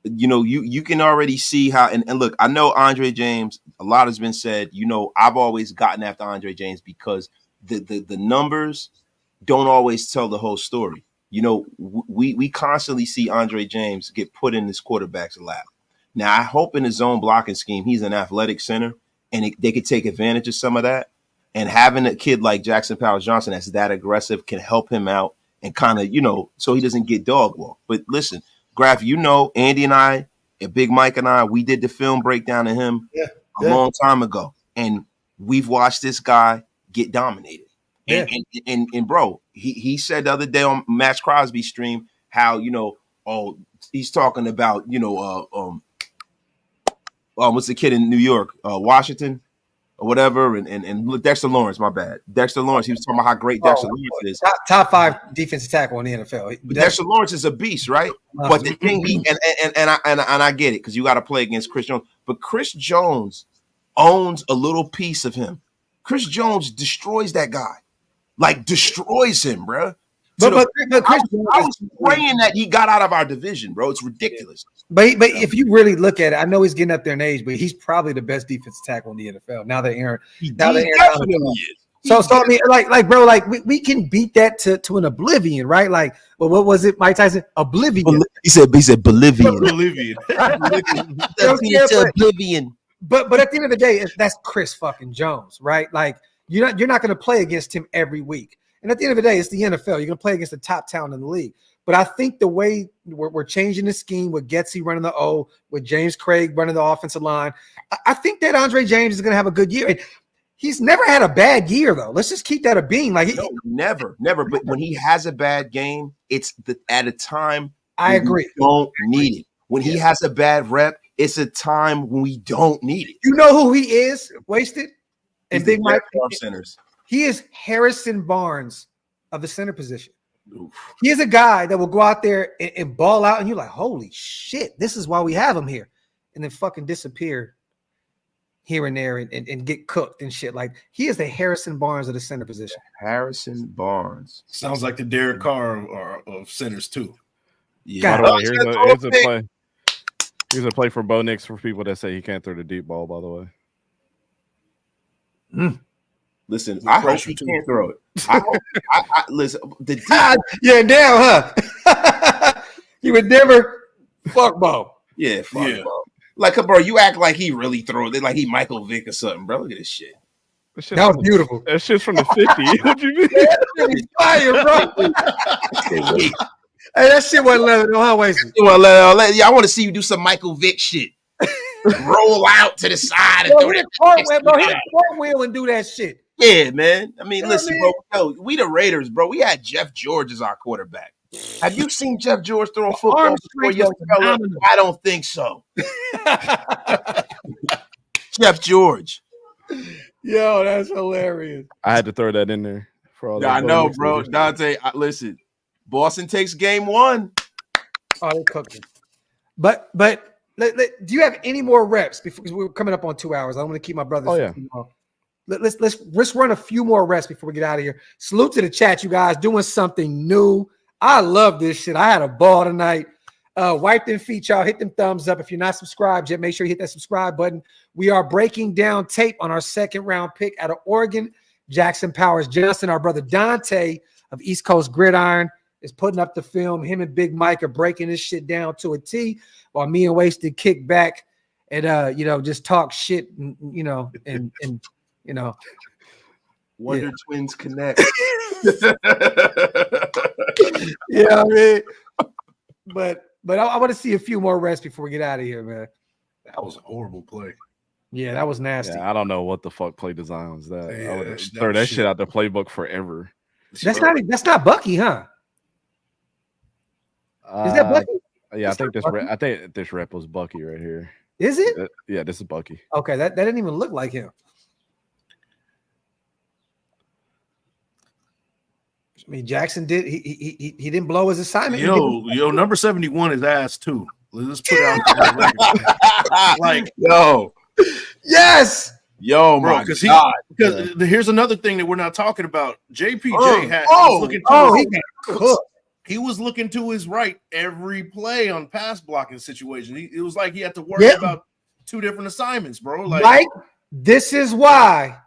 S4: You can already see how, and look, I know Andre James, a lot has been said, I've always gotten after Andre James because the numbers don't always tell the whole story. We constantly see Andre James get put in this quarterback's lap. Now, I hope in his zone blocking scheme, he's an athletic center and they could take advantage of some of that. And having a kid like Jackson Powers-Johnson that's that aggressive can help him out and kind of, so he doesn't get dog walk. But listen, Graf, Andy and I, and Big Mike and I, we did the film breakdown of him a long time ago. And we've watched this guy get dominated. Yeah. And bro, he said the other day on Max Crosby's stream how, he's talking about, what's the kid in New York, Washington or whatever, and Dexter Lawrence, my bad. Dexter Lawrence, he was talking about how great Dexter Lawrence is.
S2: Top 5 defensive tackle in the NFL.
S4: Dexter Lawrence is a beast, right? But the thing I get it because you got to play against Chris Jones. But Chris Jones owns a little piece of him. Chris Jones destroys that guy, like destroys him, bro. But Chris I was praying that he got out of our division, bro. It's ridiculous.
S2: But if you really look at it, I know he's getting up there in age, but he's probably the best defensive tackle in the NFL. Now that Aaron, So I mean, like, bro, like we can beat that to an oblivion, right? Like, well, what was it, Mike Tyson? Oblivion.
S4: He said Bolivian.
S3: Bolivian.
S4: Oblivion.
S2: But at the end of the day, that's Chris fucking Jones, right? Like, you're not going to play against him every week. And at the end of the day, it's the NFL. You're going to play against the top talent in the league. But I think the way we're changing the scheme with 𝗕𝘂𝘀𝗶𝗲𝘀 running the O, with James Craig running the offensive line, I think that Andre James is going to have a good year. And he's never had a bad year, though. Let's just keep that a being. Like,
S4: never. But when he has a bad game, it's at a time
S2: I agree.
S4: We don't need it. When he has a bad rep, it's a time when we don't need it.
S2: You know who he is, Wasted? And Big Mike
S4: centers.
S2: He is Harrison Barnes of the center position. Oof. He is a guy that will go out there and ball out, and you're like, holy shit, this is why we have him here. And then fucking disappear here and there and get cooked and shit. Like, he is the Harrison Barnes of the center position.
S4: Harrison Barnes.
S3: Sounds like the Derek Carr of centers, too.
S1: Yeah. By the way, here's a play for Bo Nix for people that say he can't throw the deep ball, by the way.
S4: Listen, I hope he can't throw it. Listen,
S2: yeah, damn, huh? He would never fuck Bo.
S4: Yeah, fuck Bo. Like, bro, you act like he really throws it, like he Michael Vick or something, bro. Look at this shit.
S2: That was beautiful.
S1: That shit's from the 50s. What you mean?
S2: That's fire, bro. Hey, that shit wasn't leather, no, huh, Wasted?
S4: Yeah, I want to see you do some Michael Vick shit. Roll out to the side and throw
S2: that. Hit a cartwheel and do that shit.
S4: Yeah, man. I mean, listen, bro. We the Raiders, bro. We had Jeff George as our quarterback. Have you seen Jeff George throw a football before, young fella? I don't think so. Jeff George.
S2: Yo, that's hilarious.
S1: I had to throw that in there for all.
S4: I know, bro. Dante, listen. Boston takes game 1.
S2: Oh, they cooked it. But do you have any more reps? Because we're coming up on 2 hours. I don't want to keep my brothers.
S1: Oh, yeah.
S2: Let's run a few more reps before we get out of here. Salute to the chat, you guys, doing something new. I love this shit. I had a ball tonight. Wipe them feet, y'all. Hit them thumbs up. If you're not subscribed yet, make sure you hit that subscribe button. We are breaking down tape on our second round pick out of Oregon, Jackson Powers Johnson. Our brother Dante of East Coast Gridiron is putting up the film. Him and Big Mike are breaking this shit down to a T, while me and Wasted kick back and just talk shit and
S4: Wonder Twins connect.
S2: Yeah, I mean, but I want to see a few more reps before we get out of here, man.
S3: That was a horrible play.
S2: Yeah, that was nasty.
S1: Yeah, I don't know what the fuck play design was that. I would throw that shit out the playbook forever.
S2: That's not Bucky, huh? Is that Bucky?
S1: Yeah, I think this rep was Bucky right here.
S2: Is it?
S1: Yeah, this is Bucky.
S2: Okay, that didn't even look like him. I mean, Jackson did. He didn't blow his assignment.
S3: Yo, number 71 is ass too. Let's put it out. Like,
S2: yes.
S3: Yo, bro, because here's another thing that we're not talking about. JPJ he was looking to his right every play on pass blocking situation. It was like he had to worry about 2 different assignments, bro. Like,
S2: this is why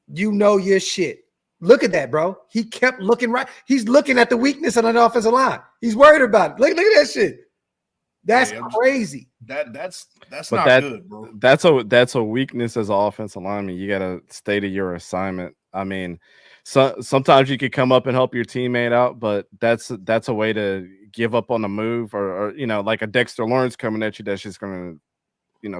S2: you know your shit. Look at that, bro. He kept looking right. He's looking at the weakness on the offensive line. He's worried about it. Look at that shit. That's crazy.
S3: That's not good, bro.
S1: That's a weakness as an offensive lineman. You gotta stay to your assignment. I mean, sometimes you could come up and help your teammate out, but that's a way to give up on the move, or like a Dexter Lawrence coming at you that's just gonna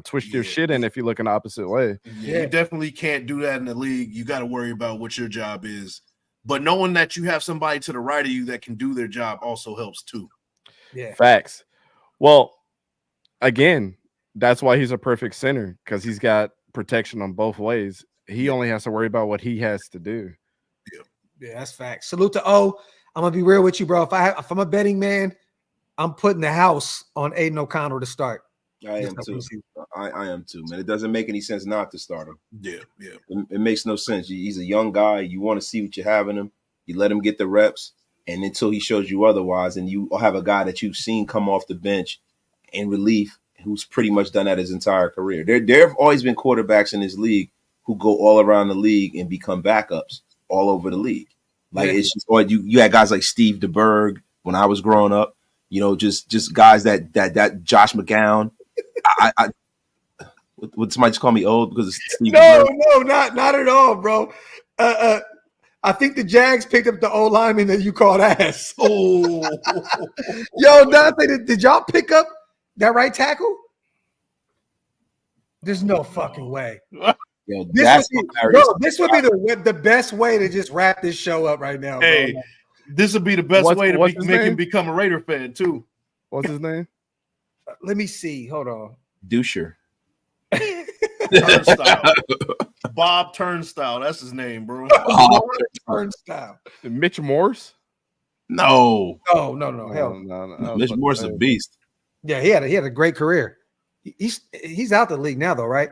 S1: twist your shit in if you look in the opposite way.
S3: Yeah, you definitely can't do that in the league. You got to worry about what your job is, but knowing that you have somebody to the right of you that can do their job also helps too.
S2: Yeah,
S1: facts. Well, again, that's why he's a perfect center, because he's got protection on both ways. He only has to worry about what he has to do.
S2: Yeah, that's facts. Salute to O. I'm gonna be real with you, bro. If I'm a betting man, I'm putting the house on Aiden O'Connell to start.
S4: I am too. I am too, man. It doesn't make any sense not to start him.
S3: Yeah.
S4: It makes no sense. He's a young guy. You want to see what you have in him. You let him get the reps, and until he shows you otherwise, and you have a guy that you've seen come off the bench in relief, who's pretty much done that his entire career. There have always been quarterbacks in this league who go all around the league and become backups. all over the league. Like it's just, or you had guys like Steve DeBerg when I was growing up. You know, just guys that Josh McGowan. Would somebody just call me old because it's Steve DeBerg?
S2: No, not at all, bro. I think the Jags picked up the old lineman that you called ass.
S3: Oh,
S2: yo, Dante, did y'all pick up that right tackle? There's no fucking way.
S4: Yo,
S2: This would be the best way to just wrap this show up right now.
S3: Hey,
S2: bro.
S3: this would be the best way to make him become a Raider fan too.
S1: What's his name?
S2: Let me see. Hold on.
S4: Doucher.
S3: Turnstile. Bob Turnstile. That's his name, bro.
S2: Turnstile.
S1: Mitch Morse?
S4: No.
S2: No. Hell
S1: No.
S4: Mitch Morse is a beast.
S2: Yeah, he had a great career. He's out the league now, though, right?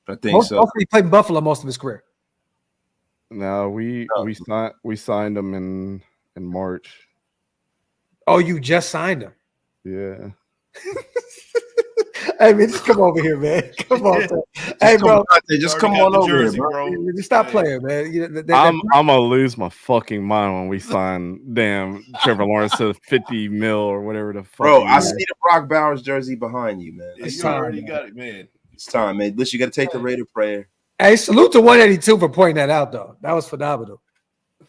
S4: I think so.
S2: He played in Buffalo most of his career.
S1: No, we signed him in March.
S2: Oh, you just signed him?
S1: Yeah.
S2: Hey man, just come over here, man. Come on, hey bro,
S4: just come on over here, bro.
S2: Just stop playing, man.
S1: I'm gonna lose my fucking mind when we sign damn Trevor Lawrence to 50 mil or whatever the fuck.
S4: Bro, I see the Brock Bowers jersey behind you, man.
S3: Yeah, you already got it, man.
S4: It's time, man. Listen, you got to take the Raider prayer.
S2: Hey, salute to 182 for pointing that out, though. That was phenomenal.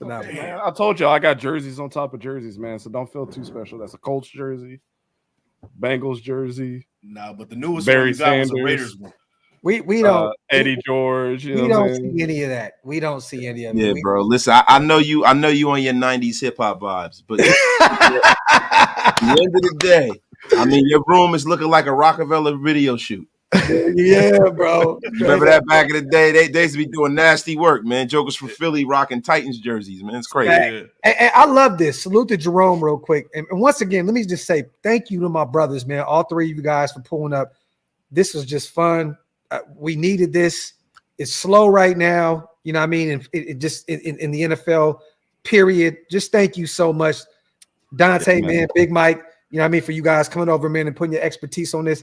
S1: Man, I told y'all I got jerseys on top of jerseys, man. So don't feel too special. That's a Colts jersey, Bengals jersey.
S3: Nah, but the newest
S1: Barry
S3: one you got was
S1: Sanders.
S3: a Raiders one.
S2: We don't
S1: Eddie George.
S2: We don't see any of that. We don't see any of it.
S4: Yeah, bro. Listen, I know you on your 90s hip hop vibes, but at the end of the day, I mean, your room is looking like a Rockefeller video shoot.
S2: Yeah, bro.
S4: Remember that back in the day? They used to be doing nasty work, man. Jokers from Philly rocking Titans jerseys, man. It's crazy.
S2: And I love this. Salute to Jerome real quick. And once again, let me just say thank you to my brothers, man. All three of you guys for pulling up. This was just fun. We needed this. It's slow right now. You know what I mean? And it just in the NFL, period. Just thank you so much, Dante, man, Big Mike. You know what I mean? For you guys coming over, man, and putting your expertise on this.